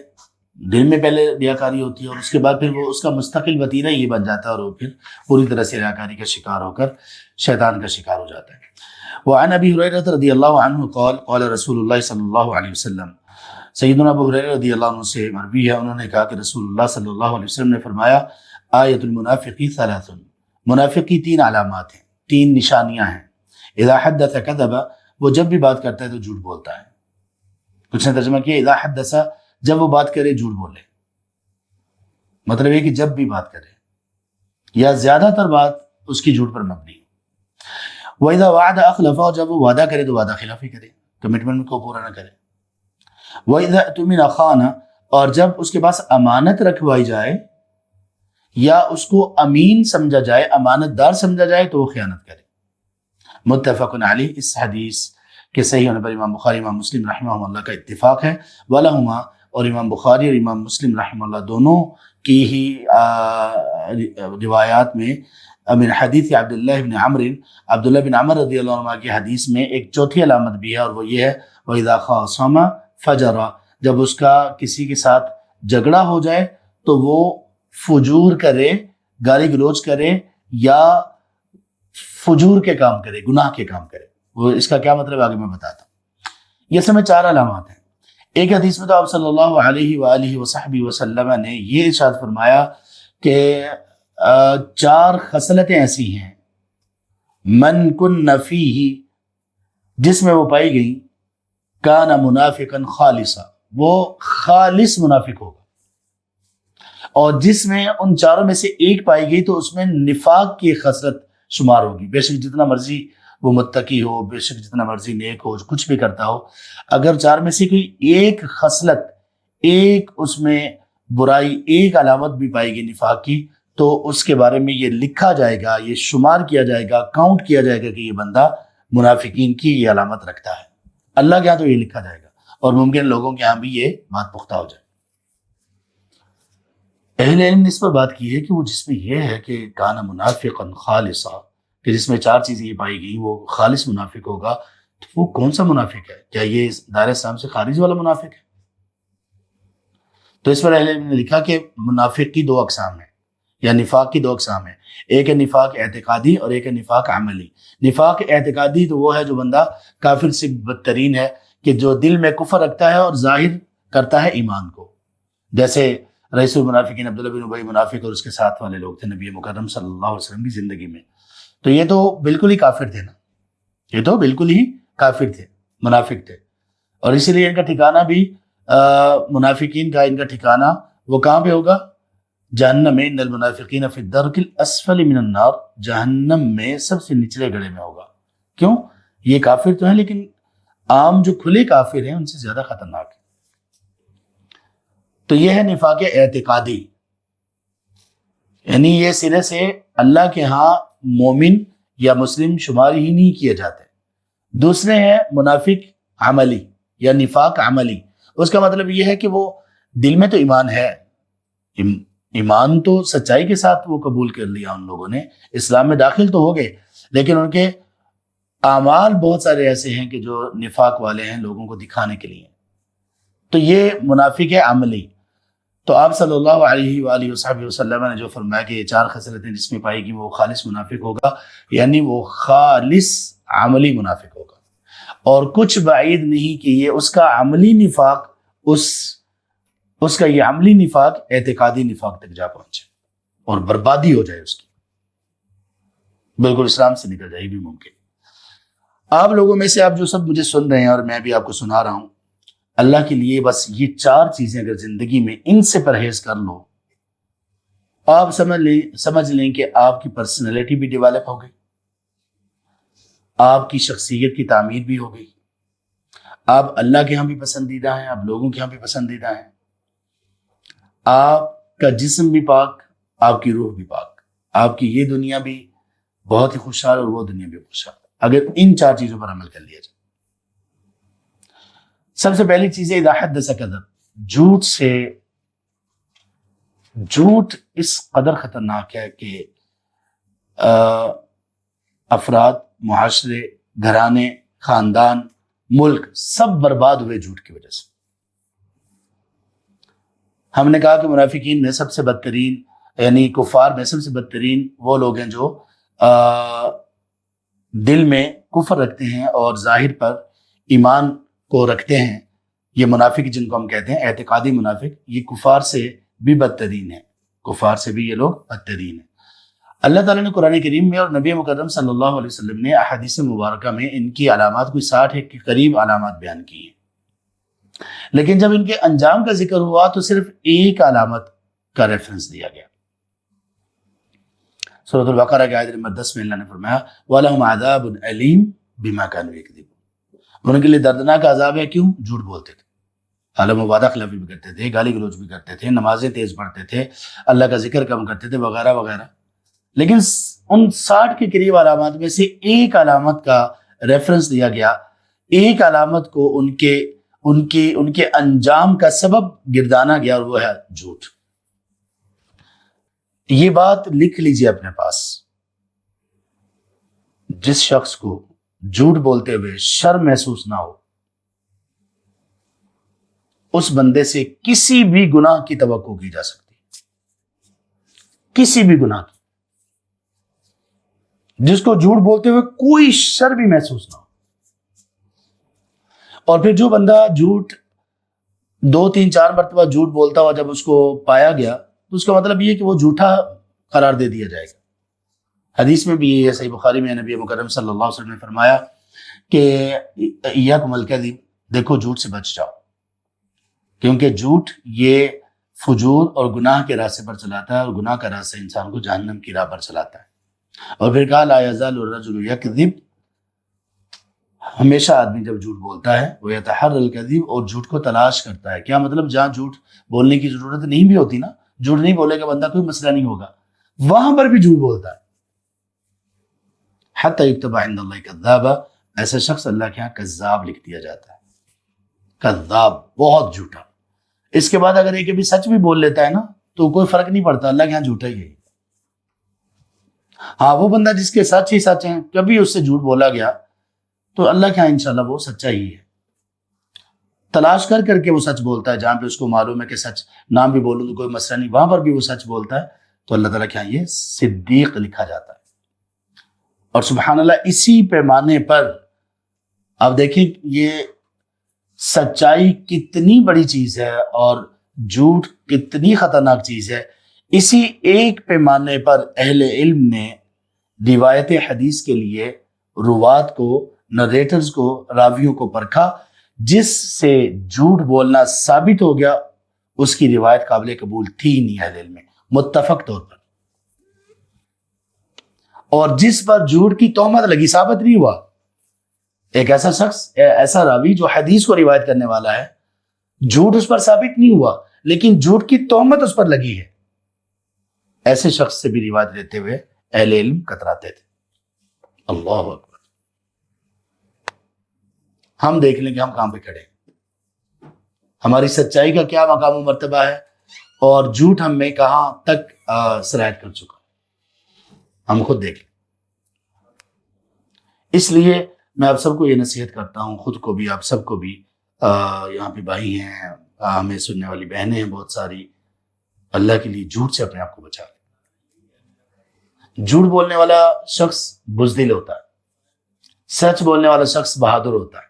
دل میں پہلے ریاکاری ہوتی ہے، اور اس کے بعد پھر وہ اس کا مستقل وتیرہ یہ بن جاتا ہے، اور وہ پھر پوری طرح سے ریاکاری کا شکار ہو کر شیطان کا شکار ہو جاتا ہے۔ وعن ابی ہریرہ رضی اللہ عنہ قال قال رسول اللہ صلی اللہ علیہ وسلم سیدنا ابو ہریرہ رضی اللہ عنہ سے مروی ہے، انہوں نے کہا کہ رسول اللہ صلی اللہ علیہ وسلم نے فرمایا آیت المنافقی ثلاث، منافق کی 3 علامات ہیں، 3 نشانیاں ہیں۔ اذا حدث کذب، وہ جب بھی بات کرتا ہے تو جھوٹ بولتا ہے۔ کچھ نے ترجمہ کیا اذا حدث، جب وہ بات کرے جھوٹ بولے، مطلب ہے کہ جب بھی بات کرے یا زیادہ تر بات اس کی جھوٹ پر مبنی ہے۔ وَإِذَا وَعَدَ أَخْلَفَ، اور جب وہ وعدہ کرے تو وعدہ خلافی کرے، کمٹمنٹ کو پورا نہ کرے۔ وَإِذَا اؤْتُمِنَ خَانَ، اور جب اس کے پاس امانت رکھوائی جائے یا اس کو امین سمجھا جائے، امانت دار سمجھا جائے تو وہ خیانت کرے۔ متفق علیہ، اس حدیث کے صحیح ہونے پر امام بخاری امام مسلم رحمہ اللہ کا اتفاق ہے۔ وَلَهُمَا، اور امام بخاری اور امام مسلم رحمہ اللہ دونوں کی ہی روایات میں من حدیث عبداللہ بن عمر رضی اللہ عنہ کی حدیث میں ایک چوتھی علامت بھی ہے، اور وہ یہ ہے وَإِذَا خَاصَمَ فَجَرَ، جب اس کا کسی کے ساتھ جھگڑا ہو جائے تو وہ فجور کرے، گالی گلوچ کرے یا فجور کے کام کرے، گناہ کے کام کرے۔ وہ اس کا کیا مطلب آگے میں بتاتا ہوں۔ یہ سمجھ 4 علامات ہیں۔ ایک حدیث میں تو آپ صلی اللہ علیہ وآلہ وصحبہ وسلم نے یہ ارشاد فرمایا کہ 4 خصلتیں ایسی ہیں من کن فیہ، جس میں وہ پائی گئی کان منافقا خالصا، وہ خالص منافق ہوگا، اور جس میں ان 4 میں سے ایک پائی گئی تو اس میں نفاق کی خصلت شمار ہوگی۔ بے شک جتنا مرضی وہ متقی ہو، بے شک جتنا مرضی نیک ہو، کچھ بھی کرتا ہو، اگر 4 میں سے کوئی ایک خصلت، ایک اس میں برائی، ایک علامت بھی پائے گی نفاق کی، تو اس کے بارے میں یہ لکھا جائے گا، یہ شمار کیا جائے گا، کاؤنٹ کیا جائے گا کہ یہ بندہ منافقین کی یہ علامت رکھتا ہے۔ اللہ کے ہاں تو یہ لکھا جائے گا، اور ممکن لوگوں کے ہاں بھی یہ بات پختہ ہو جائے۔ اہل علم نے اس پر بات کی ہے کہ وہ جس میں یہ ہے کہ کان منافقا خالصا، کہ جس میں 4 چیزیں یہ پائی گئی وہ خالص منافق ہوگا، تو وہ کون سا منافق ہے؟ کیا یہ دائرہ اسلام سے خارج والا منافق ہے؟ تو اس پر اہل علم نے لکھا کہ منافق کی 2 اقسام ہیں، یا نفاق کی 2 اقسام ہیں۔ ایک ہے نفاق اعتقادی اور ایک ہے نفاق عملی۔ نفاق اعتقادی تو وہ ہے جو بندہ کافر سے بدترین ہے، کہ جو دل میں کفر رکھتا ہے اور ظاہر کرتا ہے ایمان کو، جیسے رئیس المنافقین عبداللہ بن ابی منافق اور اس کے ساتھ والے لوگ تھے نبی مکرم صلی اللہ علیہ وسلم کی زندگی میں۔ تو یہ تو بالکل ہی کافر تھے نا، یہ تو بالکل ہی کافر تھے، منافق تھے، اور اسی لیے ان کا ٹھکانہ بھی منافقین کا ان کا ٹھکانہ وہ کہاں پہ ہوگا؟ جہنم میں۔ ان المنافقین فی الدرک الاسفل من النار، جہنم میں سب سے نچلے گڑھے میں ہوگا۔ کیوں؟ یہ کافر تو ہیں لیکن عام جو کھلے کافر ہیں ان سے زیادہ خطرناک ہے۔ تو یہ ہے نفاق اعتقادی، یعنی یہ سرے سے اللہ کے ہاں مومن یا مسلم شمار ہی نہیں کیے جاتے۔ دوسرے ہیں منافق عملی یا نفاق عملی، اس کا مطلب یہ ہے کہ وہ دل میں تو ایمان ہے، ایمان تو سچائی کے ساتھ وہ قبول کر لیا ان لوگوں نے، اسلام میں داخل تو ہو گئے، لیکن ان کے اعمال بہت سارے ایسے ہیں کہ جو نفاق والے ہیں، لوگوں کو دکھانے کے لیے۔ تو یہ منافق ہے عملی۔ تو آپ صلی اللہ علیہ وآلہ وصحبہ وسلم نے جو فرمایا کہ یہ 4 خصلتیں جس میں پائے گی وہ خالص منافق ہوگا، یعنی وہ خالص عملی منافق ہوگا، اور کچھ بعید نہیں کہ یہ اس کا عملی نفاق، اس کا یہ عملی نفاق اعتقادی نفاق تک جا پہنچے اور بربادی ہو جائے اس کی، بالکل اسلام سے نکل جائے، یہ بھی ممکن۔ آپ لوگوں میں سے آپ جو سب مجھے سن رہے ہیں اور میں بھی آپ کو سنا رہا ہوں، اللہ کے لیے بس یہ 4 چیزیں اگر زندگی میں ان سے پرہیز کر لو، آپ سمجھ لیں کہ آپ کی پرسنالٹی بھی ڈیولپ ہو گئی، آپ کی شخصیت کی تعمیر بھی ہو گئی، آپ اللہ کے ہاں بھی پسندیدہ ہیں، آپ لوگوں کے ہاں بھی پسندیدہ ہیں، آپ کا جسم بھی پاک، آپ کی روح بھی پاک، آپ کی یہ دنیا بھی بہت ہی خوشحال اور وہ دنیا بھی خوشحال، اگر ان 4 چیزوں پر عمل کر لیا جائے۔ سب سے پہلی چیز ہے اذا حدث کذب، جھوٹ اس قدر خطرناک ہے کہ افراد، معاشرے، گھرانے، خاندان، ملک سب برباد ہوئے جھوٹ کی وجہ سے۔ ہم نے کہا کہ منافقین میں سب سے بدترین، یعنی کفار میں سب سے بدترین وہ لوگ ہیں جو دل میں کفر رکھتے ہیں اور ظاہر پر ایمان کو رکھتے ہیں، یہ منافق جن کو ہم کہتے ہیں اعتقادی منافق، یہ کفار سے بھی بدترین ہے، کفار سے بھی یہ لوگ بدترین ہیں۔ اللہ تعالیٰ نے قرآن کریم میں اور نبی مکرم صلی اللہ علیہ وسلم نے احادیث مبارکہ میں ان کی علامات کوئی 60 کے قریب علامات بیان کی ہیں، لیکن جب ان کے انجام کا ذکر ہوا تو صرف ایک علامت کا ریفرنس دیا گیا۔ سورۃ البقرہ کی آیت نمبر 10 میں اللہ نے فرمایا وَلَهُمْ عَذَابٌ أَلِيمٌ بِمَا كَانُوا يَكْذِبُونَ، ان کے لیے دردناک عذاب ہے، کیوں؟ جھوٹ بولتے تھے، عالم وعدہ خلافی بھی کرتے تھے، گالی گلوچ بھی کرتے تھے، نمازیں تیز پڑھتے تھے، اللہ کا ذکر کم کرتے تھے، وغیرہ وغیرہ۔ لیکن ان 60 کے قریب علامات میں سے ایک علامت کا ریفرنس دیا گیا، ایک علامت کو ان کے انجام کا سبب گردانا گیا، اور وہ ہے جھوٹ۔ یہ بات لکھ لیجئے اپنے پاس، جس شخص کو جھوٹ بولتے ہوئے شرم محسوس نہ ہو، اس بندے سے کسی بھی گناہ کی توقع کی جا سکتی ہے، کسی بھی گناہ کی، جس کو جھوٹ بولتے ہوئے کوئی شرم بھی محسوس نہ ہو۔ اور پھر جو بندہ جھوٹ 2 3 4 مرتبہ جھوٹ بولتا ہوا جب اس کو پایا گیا تو اس کا مطلب یہ کہ وہ جھوٹا قرار دے دیا جائے گا۔ حدیث میں بھی یہ ہے، صحیح بخاری میں نبی مکرم صلی اللہ علیہ وسلم نے فرمایا کہ ایاکم الکذب، دیکھو جھوٹ سے بچ جاؤ، کیونکہ جھوٹ یہ فجور اور گناہ کے راستے پر چلاتا ہے، اور گناہ کا راستہ انسان کو جہنم کی راہ پر چلاتا ہے۔ اور پھر کہا لا یزال الرجل یکذب، ہمیشہ آدمی جب جھوٹ بولتا ہے وہ یتحری الکذب، اور جھوٹ کو تلاش کرتا ہے۔ کیا مطلب؟ جہاں جھوٹ بولنے کی ضرورت نہیں بھی ہوتی نا، جھوٹ نہیں بولے گا بندہ کوئی مسئلہ نہیں ہوگا، وہاں پر بھی جھوٹ بولتا ہے۔ حتی یکتب عند اللہ کذابا، ایسا شخص اللہ کے ہاں کذاب لکھ دیا جاتا ہے، کذاب، بہت جھوٹا۔ اس کے بعد اگر ایک بھی سچ بھی بول لیتا ہے نا تو کوئی فرق نہیں پڑتا، اللہ کے ہاں جھوٹا ہی ہے۔ ہاں وہ بندہ جس کے سچ ہی سچ ہیں، کبھی اس سے جھوٹ بولا گیا تو اللہ کے ہاں انشاءاللہ وہ سچا ہی ہے، تلاش کر کر کے وہ سچ بولتا ہے، جہاں پہ اس کو معلوم ہے کہ سچ نام بھی بولوں تو کوئی مسئلہ نہیں، وہاں پر بھی وہ سچ بولتا ہے، تو اللہ تعالیٰ کے ہاں یہ صدیق لکھا جاتا ہے۔ اور سبحان اللہ، اسی پیمانے پر آپ دیکھیں یہ سچائی کتنی بڑی چیز ہے اور جھوٹ کتنی خطرناک چیز ہے، اسی ایک پیمانے پر اہل علم نے روایت حدیث کے لیے روات کو، نریٹرز کو، راویوں کو پرکھا، جس سے جھوٹ بولنا ثابت ہو گیا اس کی روایت قابل قبول تھی نہیں اہل علم میں، متفق طور پر۔ اور جس پر جھوٹ کی تہمت لگی، ثابت نہیں ہوا، ایک ایسا شخص، ایسا راوی جو حدیث کو روایت کرنے والا ہے، جھوٹ اس پر ثابت نہیں ہوا لیکن جھوٹ کی تہمت اس پر لگی ہے، ایسے شخص سے بھی روایت لیتے ہوئے اہل علم کتراتے تھے۔ اللہ اکبر۔ ہم دیکھ لیں کہ ہم کہاں پہ کھڑے ہیں، ہماری سچائی کا کیا مقام و مرتبہ ہے، اور جھوٹ ہم میں کہاں تک سرایت کر چکا، ہم خود دیکھ لیں۔ اس لیے میں آپ سب کو یہ نصیحت کرتا ہوں، خود کو بھی، آپ سب کو بھی، یہاں پہ بھائی ہیں، ہمیں سننے والی بہنیں ہیں بہت ساری، اللہ کے لیے جھوٹ سے اپنے آپ کو بچا لیں۔ جھوٹ بولنے والا شخص بزدل ہوتا ہے، سچ بولنے والا شخص بہادر ہوتا ہے۔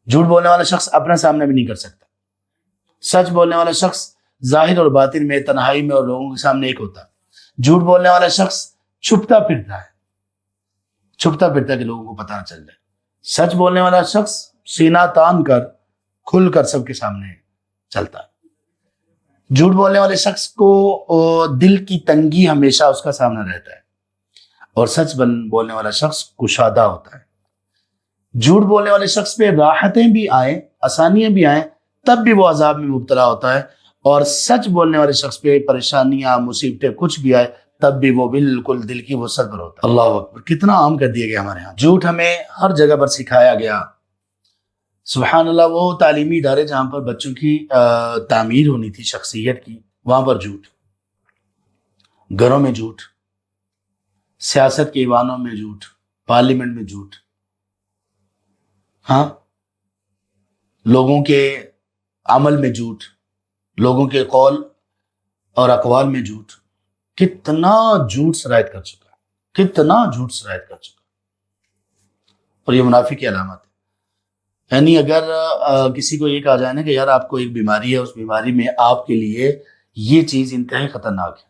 جھوٹ بولنے والا شخص اپنا سامنا بھی نہیں کر سکتا، سچ بولنے والا شخص ظاہر اور باطن میں، تنہائی میں اور لوگوں کے سامنے ایک ہوتا ہے۔ جھوٹ بولنے والا شخص چھپتا پھرتا ہے، چھپتا پھرتا کہ لوگوں کو پتہ نہ چل جائے۔ سچ بولنے والا شخص سینہ تان کر، کھل کر سب کے سامنے چلتا ہے۔ جھوٹ بولنے والے شخص کو دل کی تنگی ہمیشہ اس کا سامنا رہتا ہے، اور سچ بولنے والا شخص کشادہ ہوتا ہے۔ جھوٹ بولنے والے شخص پہ راحتیں بھی آئیں، آسانیاں بھی آئیں، تب بھی وہ عذاب میں مبتلا ہوتا ہے، اور سچ بولنے والے شخص پہ پریشانیاں، مصیبتیں کچھ بھی آئے تب بھی وہ بالکل دل کی وسعت پر ہوتا ہے۔ اللہ اکبر، کتنا عام کر دیا گیا ہمارے ہاں، جھوٹ ہمیں ہر جگہ پر سکھایا گیا۔ سبحان اللہ، وہ تعلیمی ادارے جہاں پر بچوں کی تعمیر ہونی تھی شخصیت کی، وہاں پر جھوٹ، گھروں میں جھوٹ، سیاست کے ایوانوں میں جھوٹ، پارلیمنٹ میں جھوٹ، ہاں، لوگوں کے عمل میں جھوٹ، لوگوں کے قول اور اقوال میں جھوٹ، کتنا جھوٹ سرایت کر چکا ہے، کتنا جھوٹ سرایت کر چکا ہے، اور یہ منافق کی علامت ہے۔ یعنی اگر کسی کو یہ کہا جائے نا کہ یار آپ کو ایک بیماری ہے، اس بیماری میں آپ کے لیے یہ چیز انتہائی خطرناک ہے،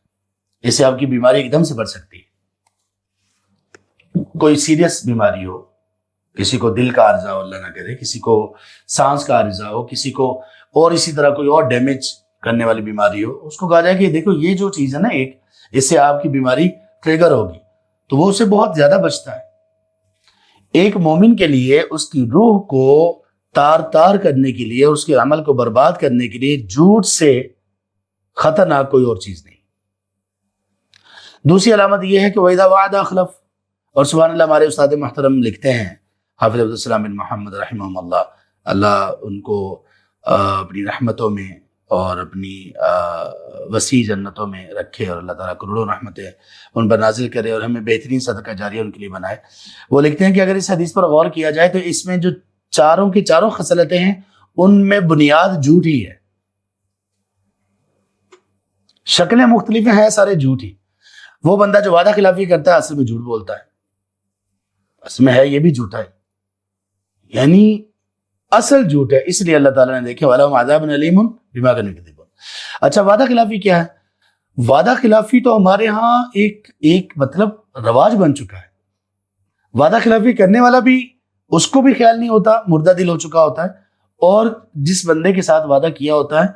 اس سے آپ کی بیماری ایک دم سے بڑھ سکتی ہے، کوئی سیریس بیماری ہو، کسی کو دل کا عارضہ ہو اللہ نہ کرے، کسی کو سانس کا عارضہ ہو، کسی کو اور اسی طرح کوئی اور ڈیمیج کرنے والی بیماری ہو، اس کو کہا جائے کہ دیکھو یہ جو چیز ہے نا ایک، اس سے آپ کی بیماری ٹریگر ہوگی، تو وہ اس سے بہت زیادہ بچتا ہے۔ ایک مومن کے لیے اس کی روح کو تار تار کرنے کے لیے، اس کے عمل کو برباد کرنے کے لیے جھوٹ سے خطرناک کوئی اور چیز نہیں۔ دوسری علامت یہ ہے کہ وَإِذَا وَعَدَ أَخْلَفَ، اور سبحان اللہ ہمارے استاد محترم لکھتے ہیں حافظ عبدالسلام بن محمد رحمہ اللہ، اللہ ان کو اپنی رحمتوں میں اور اپنی وسیع جنتوں میں رکھے، اور اللہ تعالیٰ کروڑوں رحمتیں ان پر نازل کرے اور ہمیں بہترین صدقہ جاریہ ان کے لیے بنائے۔ وہ لکھتے ہیں کہ اگر اس حدیث پر غور کیا جائے تو اس میں جو چاروں کی چاروں خصلتیں ہیں ان میں بنیاد جھوٹ ہی ہے، شکلیں مختلف ہیں سارے جھوٹ ہی۔ وہ بندہ جو وعدہ خلافی کرتا ہے اصل میں جھوٹ بولتا ہے، اصل میں ہے یہ بھی جھوٹا ہے، یعنی اصل جھوٹ ہے، اس لیے اللہ تعالیٰ نے دیکھے وَلَهُمْ عَذَابٌ أَلِيمٌ بِمَا كَانُوا يَكْذِبُونَ۔ اچھا وعدہ خلافی کیا ہے؟ وعدہ خلافی تو ہمارے ہاں ایک مطلب رواج بن چکا ہے۔ وعدہ خلافی کرنے والا بھی، اس کو بھی خیال نہیں ہوتا، مردہ دل ہو چکا ہوتا ہے، اور جس بندے کے ساتھ وعدہ کیا ہوتا ہے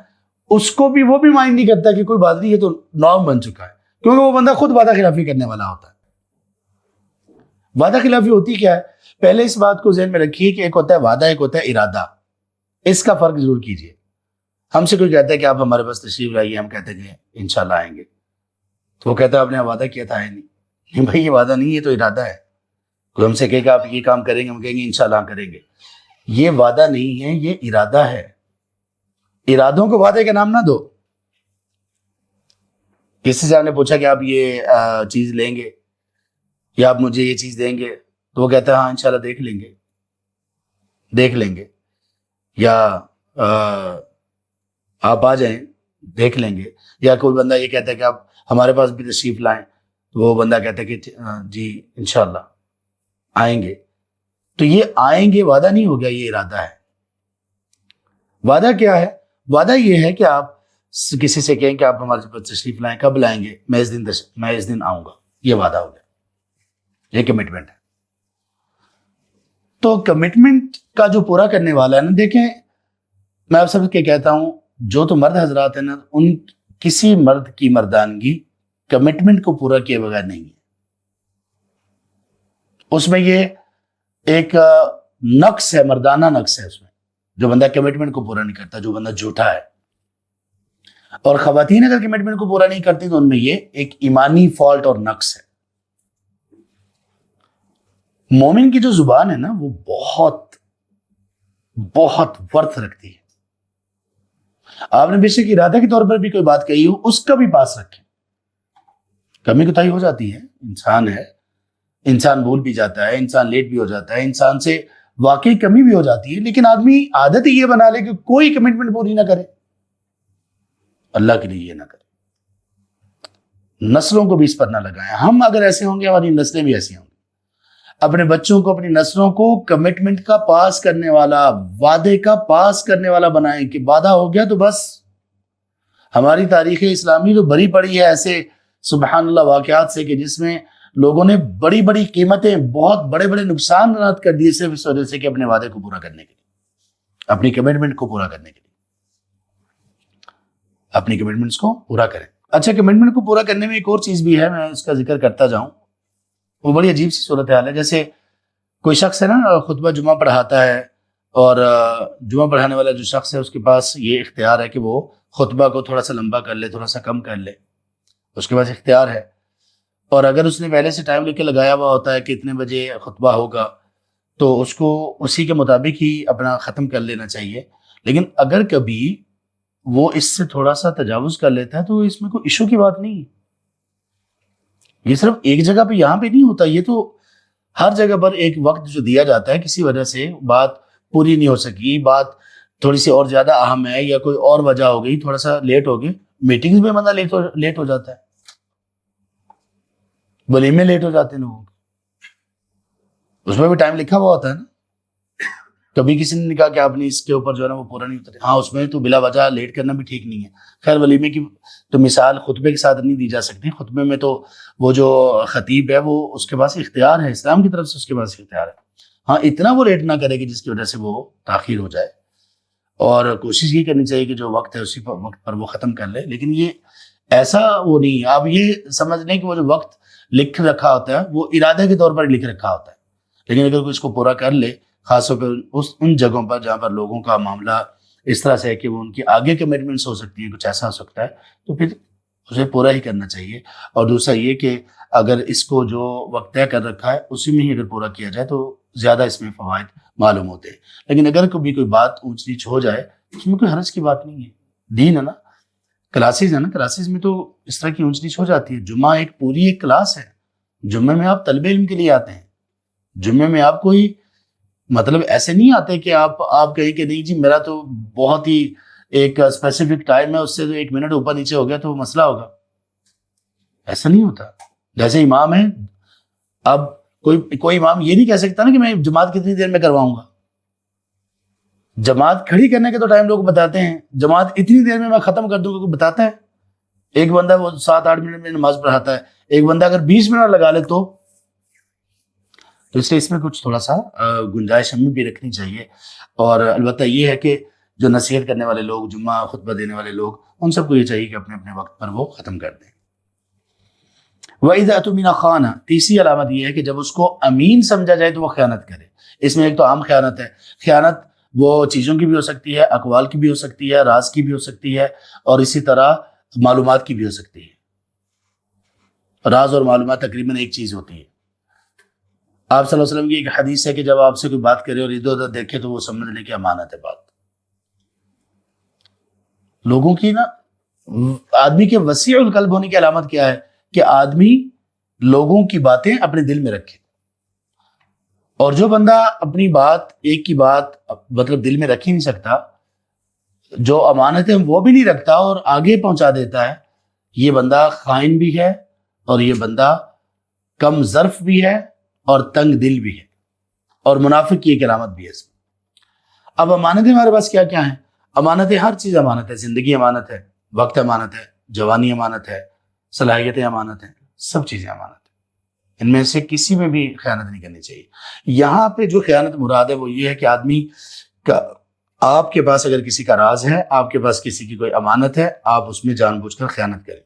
اس کو بھی وہ بھی مائنڈ نہیں کرتا کہ کوئی بات نہیں، یہ تو نارم بن چکا ہے، کیونکہ وہ بندہ خود وعدہ خلافی کرنے والا ہوتا ہے۔ وعدہ خلافی ہوتی کیا ہے؟ پہلے اس بات کو ذہن میں رکھیے کہ ایک ہوتا ہے وعدہ، ایک ہوتا ہے ارادہ، اس کا فرق ضرور کیجئے۔ ہم سے کوئی کہتا ہے کہ آپ ہمارے پاس تشریف لائیے، ہم کہتے ہیں کہ انشاءاللہ آئیں گے، تو وہ کہتا ہے آپ نے وعدہ کیا تھا آئے نہیں بھائی، یہ وعدہ نہیں، یہ تو ارادہ ہے۔ کوئی ہم سے کہے کہ آپ یہ کام کریں گے، ہم کہیں گے انشاءاللہ کریں گے، یہ وعدہ نہیں ہے، یہ ارادہ ہے۔ ارادوں کو وعدے کا نام نہ دو۔ کسی سے آپ نے پوچھا کہ آپ یہ چیز لیں گے یا آپ مجھے یہ چیز دیں گے، تو وہ کہتا ہے ہاں انشاءاللہ دیکھ لیں گے، یا آپ آ جائیں دیکھ لیں گے، یا کوئی بندہ یہ کہتا ہے کہ آپ ہمارے پاس بھی تشریف لائیں، تو وہ بندہ کہتا ہے کہ جی انشاءاللہ آئیں گے۔ تو یہ آئیں گے وعدہ نہیں ہو گیا، یہ ارادہ ہے۔ وعدہ کیا ہے؟ وعدہ یہ ہے کہ آپ کسی سے کہیں کہ آپ ہمارے پاس تشریف لائیں، کب لائیں گے؟ میں اس دن آؤں گا، یہ وعدہ ہو گیا، یہ کمٹمنٹ ہے۔ تو کمٹمنٹ کا جو پورا کرنے والا ہے نا، دیکھیں میں آپ سب کے کہتا ہوں، جو تو مرد حضرات ہیں نا، ان کسی مرد کی مردانگی کمٹمنٹ کو پورا کیے بغیر نہیں ہے۔ اس میں یہ ایک نقص ہے، مردانہ نقص ہے اس میں، جو بندہ کمٹمنٹ کو پورا نہیں کرتا، جو بندہ جھوٹا ہے۔ اور خواتین اگر کمٹمنٹ کو پورا نہیں کرتی تو ان میں یہ ایک ایمانی فالٹ اور نقص ہے۔ مومن کی جو زبان ہے نا، وہ بہت بہت ورث رکھتی ہے۔ آپ نے بے شک ارادہ کے طور پر بھی کوئی بات کہی ہو، اس کا بھی پاس رکھیں۔ کمی کوتاہی ہو جاتی ہے، انسان بھول بھی جاتا ہے، انسان لیٹ بھی ہو جاتا ہے، انسان سے واقعی کمی بھی ہو جاتی ہے، لیکن آدمی عادت ہی یہ بنا لے کہ کوئی کمٹمنٹ پوری نہ کرے، اللہ کے لیے یہ نہ کرے۔ نسلوں کو بھی اس پر نہ لگائیں۔ ہم اگر ایسے ہوں گے، ہماری نسلیں بھی ایسی ہوں گی۔ اپنے بچوں کو، اپنی نسلوں کو کمٹمنٹ کا پاس کرنے والا، وعدے کا پاس کرنے والا بنائیں کہ وعدہ ہو گیا تو بس۔ ہماری تاریخ اسلامی تو بھری پڑی ہے ایسے سبحان اللہ واقعات سے کہ جس میں لوگوں نے بڑی بڑی قیمتیں، بہت بڑے بڑے نقصانات کر دیے صرف اس وجہ سے کہ اپنے وعدے کو پورا کرنے کے لیے، اپنی کمٹمنٹ کو پورا کرنے کے لیے، اپنی کمٹمنٹس کو پورا کریں۔ اچھا، کمٹمنٹ کو پورا کرنے میں ایک اور چیز بھی ہے، میں اس کا ذکر کرتا جاؤں۔ وہ بڑی عجیب سی صورتحال ہے۔ جیسے کوئی شخص ہے نا، خطبہ جمعہ پڑھاتا ہے، اور جمعہ پڑھانے والا جو شخص ہے اس کے پاس یہ اختیار ہے کہ وہ خطبہ کو تھوڑا سا لمبا کر لے، تھوڑا سا کم کر لے، اس کے پاس اختیار ہے۔ اور اگر اس نے پہلے سے ٹائم لے کے لگایا ہوا ہوتا ہے کہ اتنے بجے خطبہ ہوگا، تو اس کو اسی کے مطابق ہی اپنا ختم کر لینا چاہیے۔ لیکن اگر کبھی وہ اس سے تھوڑا سا تجاوز کر لیتا ہے تو اس میں کوئی ایشو کی بات نہیں ہے۔ یہ صرف ایک جگہ پہ یہاں پہ نہیں ہوتا، یہ تو ہر جگہ پر ایک وقت جو دیا جاتا ہے، کسی وجہ سے بات پوری نہیں ہو سکی، بات تھوڑی سی اور زیادہ اہم ہے، یا کوئی اور وجہ ہو گئی، تھوڑا سا لیٹ ہو گئی، میٹنگز میں بندہ لیٹ ہو جاتا ہے، ولیمے لیٹ ہو جاتے ہیں لوگوں کے، اس میں بھی ٹائم لکھا ہوا ہوتا ہے نا۔ کبھی کسی نے کہا کہ آپ نے اس کے اوپر جو ہے نا وہ پورا نہیں اترے. ہاں اس میں تو بلا وجہ لیٹ کرنا بھی ٹھیک نہیں ہے. خیر ولیمے کی تو مثال خطبے کے ساتھ نہیں دی جا سکتی. خطبے میں تو وہ جو خطیب ہے وہ اس کے پاس اختیار ہے, اسلام کی طرف سے اس کے پاس اختیار ہے. ہاں اتنا وہ لیٹ نہ کرے کہ جس کی وجہ سے وہ تاخیر ہو جائے, اور کوشش یہ کرنی چاہیے کہ جو وقت ہے اسی وقت پر وہ ختم کر لے. لیکن یہ ایسا وہ نہیں, آپ یہ سمجھ لیں کہ وہ جو وقت لکھ رکھا ہوتا ہے وہ ارادے کے طور پر لکھ رکھا ہوتا ہے. لیکن اگر کوئی اس کو پورا کر لے, خاص طور پر ان جگہوں پر جہاں پر لوگوں کا معاملہ اس طرح سے ہے کہ وہ ان کی آگے کمٹمنٹس ہو سکتی ہیں, کچھ ایسا ہو سکتا ہے, تو پھر اسے پورا ہی کرنا چاہیے. اور دوسرا یہ کہ اگر اس کو جو وقت طے کر رکھا ہے اسی میں ہی اگر پورا کیا جائے تو زیادہ اس میں فوائد معلوم ہوتے ہیں. لیکن اگر کبھی کوئی بات اونچ نیچ ہو جائے اس میں کوئی حرج کی بات نہیں ہے. دین ہے نا, کلاسز ہے نا, کلاسز میں تو اس طرح کی اونچ نیچ ہو جاتی ہے. جمعہ ایک پوری ایک کلاس ہے. جمعے میں آپ طلب علم کے لیے آتے ہیں. جمعے میں آپ کوئی مطلب ایسے نہیں آتے کہ آپ کہیں کہ نہیں جی میرا تو بہت ہی ایک اسپیسیفک ٹائم ہے, اس سے تو 1 منٹ اوپر نیچے ہو گیا تو وہ مسئلہ ہوگا. ایسا نہیں ہوتا. جیسے امام ہے, اب کوئی امام یہ نہیں کہہ سکتا نا کہ میں جماعت کتنی دیر میں کرواؤں گا. جماعت کھڑی کرنے کے تو ٹائم لوگ بتاتے ہیں, جماعت اتنی دیر میں ختم کر دوں گا, کوئی بتاتا ہے؟ ایک بندہ وہ 7-8 منٹ میں نماز پڑھاتا ہے, ایک بندہ اگر 20 منٹ لگا لے تو اس لیے اس میں کچھ تھوڑا سا گنجائش ہمیں بھی رکھنی چاہیے. اور البتہ یہ ہے کہ جو نصیحت کرنے والے لوگ, جمعہ خطبہ دینے والے لوگ, ان سب کو یہ چاہیے کہ اپنے اپنے وقت پر وہ ختم کر دیں. وَإِذَا اؤْتُمِنَ خَانَ, تیسری علامت یہ ہے کہ جب اس کو امین سمجھا جائے تو وہ خیانت کرے. اس میں ایک تو عام خیانت ہے. خیانت وہ چیزوں کی بھی ہو سکتی ہے, اقوال کی بھی ہو سکتی ہے, راز کی بھی ہو سکتی ہے, اور اسی طرح معلومات کی بھی ہو سکتی ہے. راز اور معلومات تقریباً ایک چیز ہوتی ہے. آپ صلی اللہ علیہ وسلم کی ایک حدیث ہے کہ جب آپ سے کوئی بات کرے اور ادھر ادھر دیکھے تو وہ سمجھ لے کہ امانت ہے بات. لوگوں کی نا, آدمی کے وسیع القلب ہونے کی علامت کیا ہے کہ آدمی لوگوں کی باتیں اپنے دل میں رکھے. اور جو بندہ اپنی بات, ایک کی بات مطلب دل میں رکھ ہی نہیں سکتا, جو امانتیں وہ بھی نہیں رکھتا اور آگے پہنچا دیتا ہے, یہ بندہ خائن بھی ہے اور یہ بندہ کم ظرف بھی ہے اور تنگ دل بھی ہے, اور منافق کی ایک علامت بھی ہے اس میں. اب امانتیں ہمارے پاس کیا کیا ہیں؟ امانتیں ہر چیز امانت ہے. زندگی امانت ہے, وقت امانت ہے, جوانی امانت ہے, صلاحیتیں امانت ہیں, سب چیزیں امانت ہیں. ان میں سے کسی میں بھی خیانت نہیں کرنی چاہیے. یہاں پہ جو خیانت مراد ہے وہ یہ ہے کہ آدمی کا, آپ کے پاس اگر کسی کا راز ہے, آپ کے پاس کسی کی کوئی امانت ہے, آپ اس میں جان بوجھ کر خیانت کریں.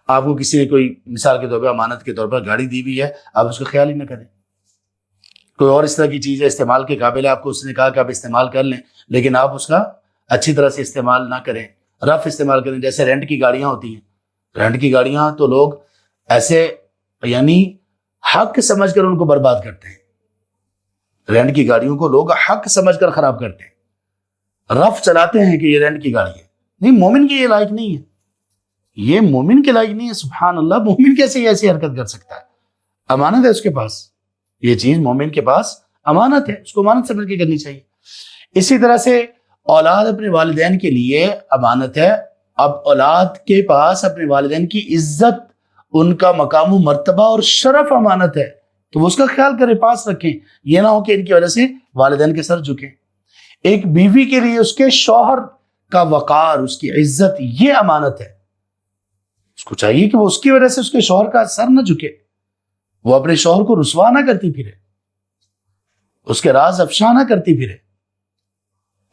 آپ کو کسی نے کوئی مثال کے طور پر امانت کے طور پر گاڑی دی ہوئی ہے, آپ اس کا خیال ہی نہ کریں. کوئی اور اس طرح کی چیز ہے استعمال کے قابل ہے, آپ کو اس نے کہا کہ آپ استعمال کر لیں, لیکن آپ اس کا اچھی طرح سے استعمال نہ کریں, رف استعمال کریں. جیسے رینٹ کی گاڑیاں ہوتی ہیں, رینٹ کی گاڑیاں تو لوگ ایسے یعنی حق سمجھ کر ان کو برباد کرتے ہیں. رینٹ کی گاڑیوں کو لوگ حق سمجھ کر خراب کرتے ہیں, رف چلاتے ہیں کہ یہ رینٹ کی گاڑی ہے. نہیں, مومن کی یہ لائق نہیں ہے, یہ مومن کے لائق نہیں ہے. سبحان اللہ, مومن کیسے ایسی حرکت کر سکتا ہے؟ امانت ہے اس کے پاس, یہ چیز مومن کے پاس امانت ہے, اس کو امانت سمجھ کے کرنی چاہیے. اسی طرح سے اولاد اپنے والدین کے لیے امانت ہے. اب اولاد کے پاس اپنے والدین کی عزت, ان کا مقام و مرتبہ اور شرف امانت ہے, تو وہ اس کا خیال کریں, پاس رکھیں. یہ نہ ہو کہ ان کی وجہ سے والدین کے سر جھکیں. ایک بیوی کے لیے اس کے شوہر کا وقار, اس کی عزت, یہ امانت ہے. اس کو چاہیے کہ وہ اس کی وجہ سے اس کے شوہر کا سر نہ جھکے, وہ اپنے شوہر کو رسوا نہ کرتی پھرے, اس کے راز افشا نہ کرتی پھرے.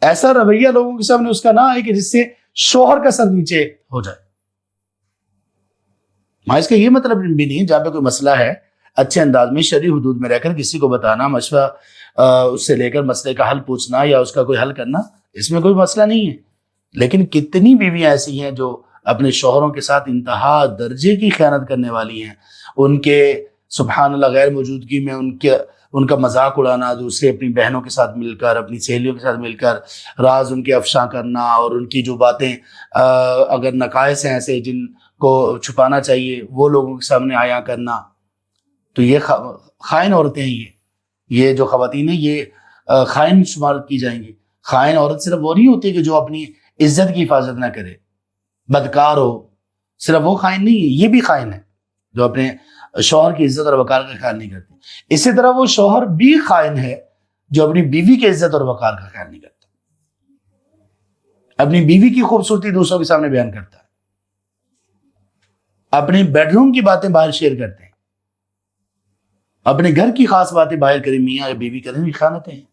ایسا رویہ لوگوں کے سامنے اس کا نہ آئے کہ جس سے شوہر کا سر نیچے ہو جائے. اس کا یہ مطلب بھی نہیں, جہاں پہ کوئی مسئلہ ہے اچھے انداز میں شرعی حدود میں رہ کر کسی کو بتانا, مشورہ اس سے لے کر مسئلے کا حل پوچھنا یا اس کا کوئی حل کرنا, اس میں کوئی مسئلہ نہیں ہے. لیکن کتنی بیویاں ایسی ہیں جو اپنے شوہروں کے ساتھ انتہا درجے کی خیانت کرنے والی ہیں. ان کے سبحان اللہ غیر موجودگی میں ان کا مذاق اڑانا, دوسرے اپنی بہنوں کے ساتھ مل کر, اپنی سہیلیوں کے ساتھ مل کر راز ان کے افشاں کرنا, اور ان کی جو باتیں اگر نقائص ہیں ایسے جن کو چھپانا چاہیے وہ لوگوں کے سامنے آیا کرنا. تو یہ خائن عورتیں ہیں. یہ جو خواتین ہیں یہ خائن شمار کی جائیں گی. خائن عورت صرف وہ نہیں ہوتی کہ جو اپنی عزت کی حفاظت نہ کرے, بدکار ہو, صرف وہ خائن نہیں ہے, یہ بھی خائن ہے جو اپنے شوہر کی عزت اور وقار کا خیال نہیں کرتی. اسی طرح وہ شوہر بھی خائن ہے جو اپنی بیوی کی عزت اور وقار کا خیال نہیں کرتا، اپنی بیوی کی خوبصورتی دوسروں کے سامنے بیان کرتا ہے، اپنے بیڈ روم کی باتیں باہر شیئر کرتے ہیں، اپنے گھر کی خاص باتیں باہر کریں، میاں یا بیوی کریں، یہ خیانتیں ہیں۔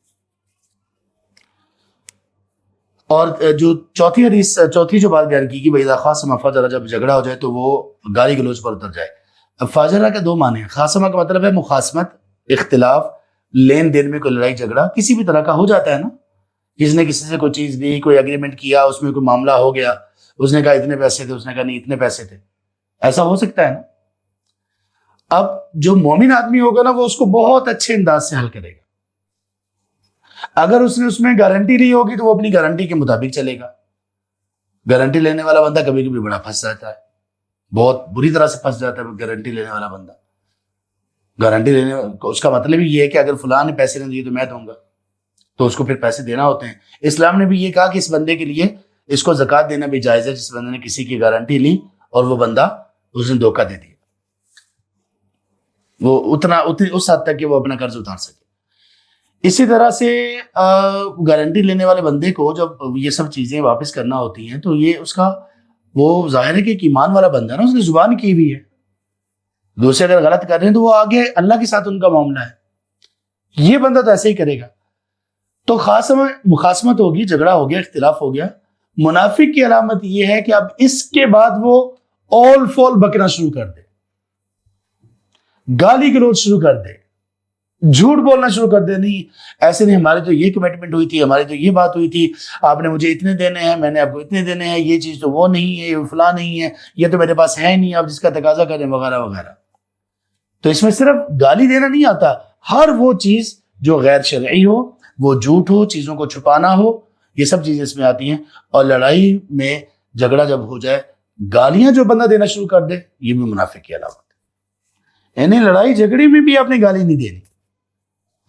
اور جو چوتھی حدیث، چوتھی جو بات بیان کی کہ اذا خاصم فجر، جب جھگڑا ہو جائے تو وہ گالی گلوچ پر اتر جائے۔ اب فاجرہ کے دو معنی ہیں۔ خاصمہ کا مطلب ہے مخاصمت، اختلاف، لین دین میں کوئی لڑائی جھگڑا کسی بھی طرح کا ہو جاتا ہے نا، کسی نے کسی سے کوئی چیز دی، کوئی اگریمنٹ کیا، اس میں کوئی معاملہ ہو گیا، اس نے کہا اتنے پیسے تھے، اس نے کہا نہیں اتنے پیسے تھے، ایسا ہو سکتا ہے نا۔ اب جو مومن آدمی ہوگا نا وہ اس کو بہت اچھے انداز سے حل کرے گا۔ اگر اس نے اس میں گارنٹی لی ہوگی تو وہ اپنی گارنٹی کے مطابق چلے گا۔ گارنٹی لینے والا بندہ کبھی کبھی بڑا پھنس جاتا ہے، بہت بری طرح سے پھنس جاتا ہے گارنٹی لینے والا بندہ۔ گارنٹی لینے اس کا مطلب یہ ہے کہ اگر فلاں نے پیسے نہیں دیے تو میں دوں گا، تو اس کو پھر پیسے دینا ہوتے ہیں۔ اسلام نے بھی یہ کہا کہ اس بندے کے لیے اس کو زکوٰۃ دینا بھی جائز ہے جس بندے نے کسی کی گارنٹی لی اور وہ بندہ اس نے دھوکہ دے دیا، وہ اس حد تک کہ وہ اپنا قرض اتار سکے۔ اسی طرح سے گارنٹی لینے والے بندے کو جب یہ سب چیزیں واپس کرنا ہوتی ہیں تو یہ اس کا وہ ظاہر ہے کہ ایک ایمان والا بندہ ہے نا، اس نے زبان کی ہوئی ہے، دوسرے اگر غلط کر رہے ہیں تو وہ آگے اللہ کے ساتھ ان کا معاملہ ہے، یہ بندہ تو ایسے ہی کرے گا۔ تو خاص مخاصمت ہوگی، جھگڑا ہو گیا، اختلاف ہو گیا۔ منافق کی علامت یہ ہے کہ اب اس کے بعد وہ اول فول بکنا شروع کر دے، گالی گلوچ شروع کر دے، جھوٹ بولنا شروع کر دے، نہیں ایسے نہیں، ہمارے تو یہ کمٹمنٹ ہوئی تھی، ہماری تو یہ بات ہوئی تھی، آپ نے مجھے اتنے دینے ہیں، میں نے آپ کو اتنے دینے ہیں، یہ چیز تو وہ نہیں ہے، یہ فلاں نہیں ہے، یہ تو میرے پاس ہے نہیں، آپ جس کا تقاضا کریں، وغیرہ وغیرہ۔ تو اس میں صرف گالی دینا نہیں آتا، ہر وہ چیز جو غیر شرعی ہو، وہ جھوٹ ہو، چیزوں کو چھپانا ہو، یہ سب چیزیں اس میں آتی ہیں۔ اور لڑائی میں جھگڑا جب ہو جائے، گالیاں جو بندہ دینا شروع کر دے، یہ بھی منافق کی علامت ہے۔ یعنی لڑائی جھگڑے میں بھی آپ نے گالی نہیں دینی،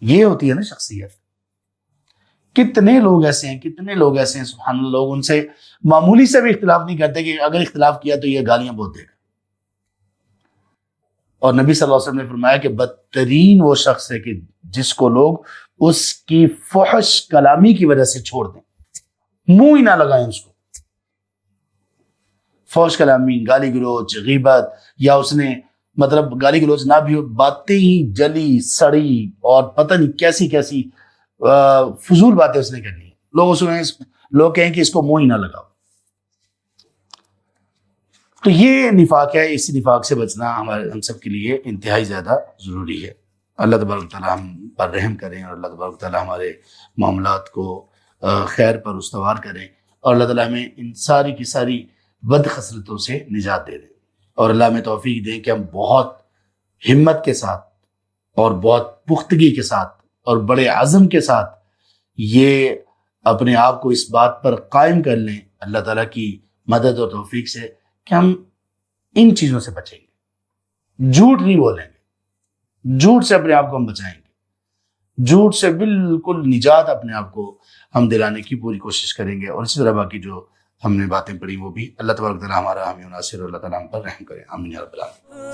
یہ ہوتی ہے نا شخصیت۔ کتنے لوگ ایسے ہیں سبحان اللہ، لوگ ان سے معمولی سے بھی اختلاف نہیں کرتے کہ اگر اختلاف کیا تو یہ گالیاں بہت دے گا۔ اور نبی صلی اللہ علیہ وسلم نے فرمایا کہ بدترین وہ شخص ہے کہ جس کو لوگ اس کی فحش کلامی کی وجہ سے چھوڑ دیں، منہ ہی نہ لگائیں اس کو۔ فحش کلامی، گالی گلوچ، غیبت، یا اس نے مطلب گالی گلوچ نہ بھی ہو، باتیں ہی جلی سڑی اور پتہ نہیں کیسی کیسی فضول باتیں اس نے کرنی ہیں، لوگ کہیں کہ اس کو منہ ہی نہ لگاؤ۔ تو یہ نفاق ہے، اس نفاق سے بچنا ہم سب کے لیے انتہائی زیادہ ضروری ہے۔ اللہ تبارک تعالیٰ ہم پر رحم کریں، اور اللہ تبارک تعالیٰ ہمارے معاملات کو خیر پر استوار کریں، اور اللہ تعالیٰ ہمیں ان ساری کی ساری بد خصلتوں سے نجات دے دیں، اور اللہ ہمیں توفیق دیں کہ ہم بہت ہمت کے ساتھ اور بہت پختگی کے ساتھ اور بڑے عزم کے ساتھ یہ اپنے آپ کو اس بات پر قائم کر لیں اللہ تعالیٰ کی مدد اور توفیق سے کہ ہم ان چیزوں سے بچیں گے، جھوٹ نہیں بولیں گے، جھوٹ سے اپنے آپ کو ہم بچائیں گے، جھوٹ سے بالکل نجات اپنے آپ کو ہم دلانے کی پوری کوشش کریں گے۔ اور اسی طرح باقی جو ہم نے باتیں پڑھی وہ بھی اللہ تبارک تعالیٰ ہمارا حامی و ناصر، اور اللہ تعالیٰ ہم پر رحم کرے، آمین یا رب العالمین۔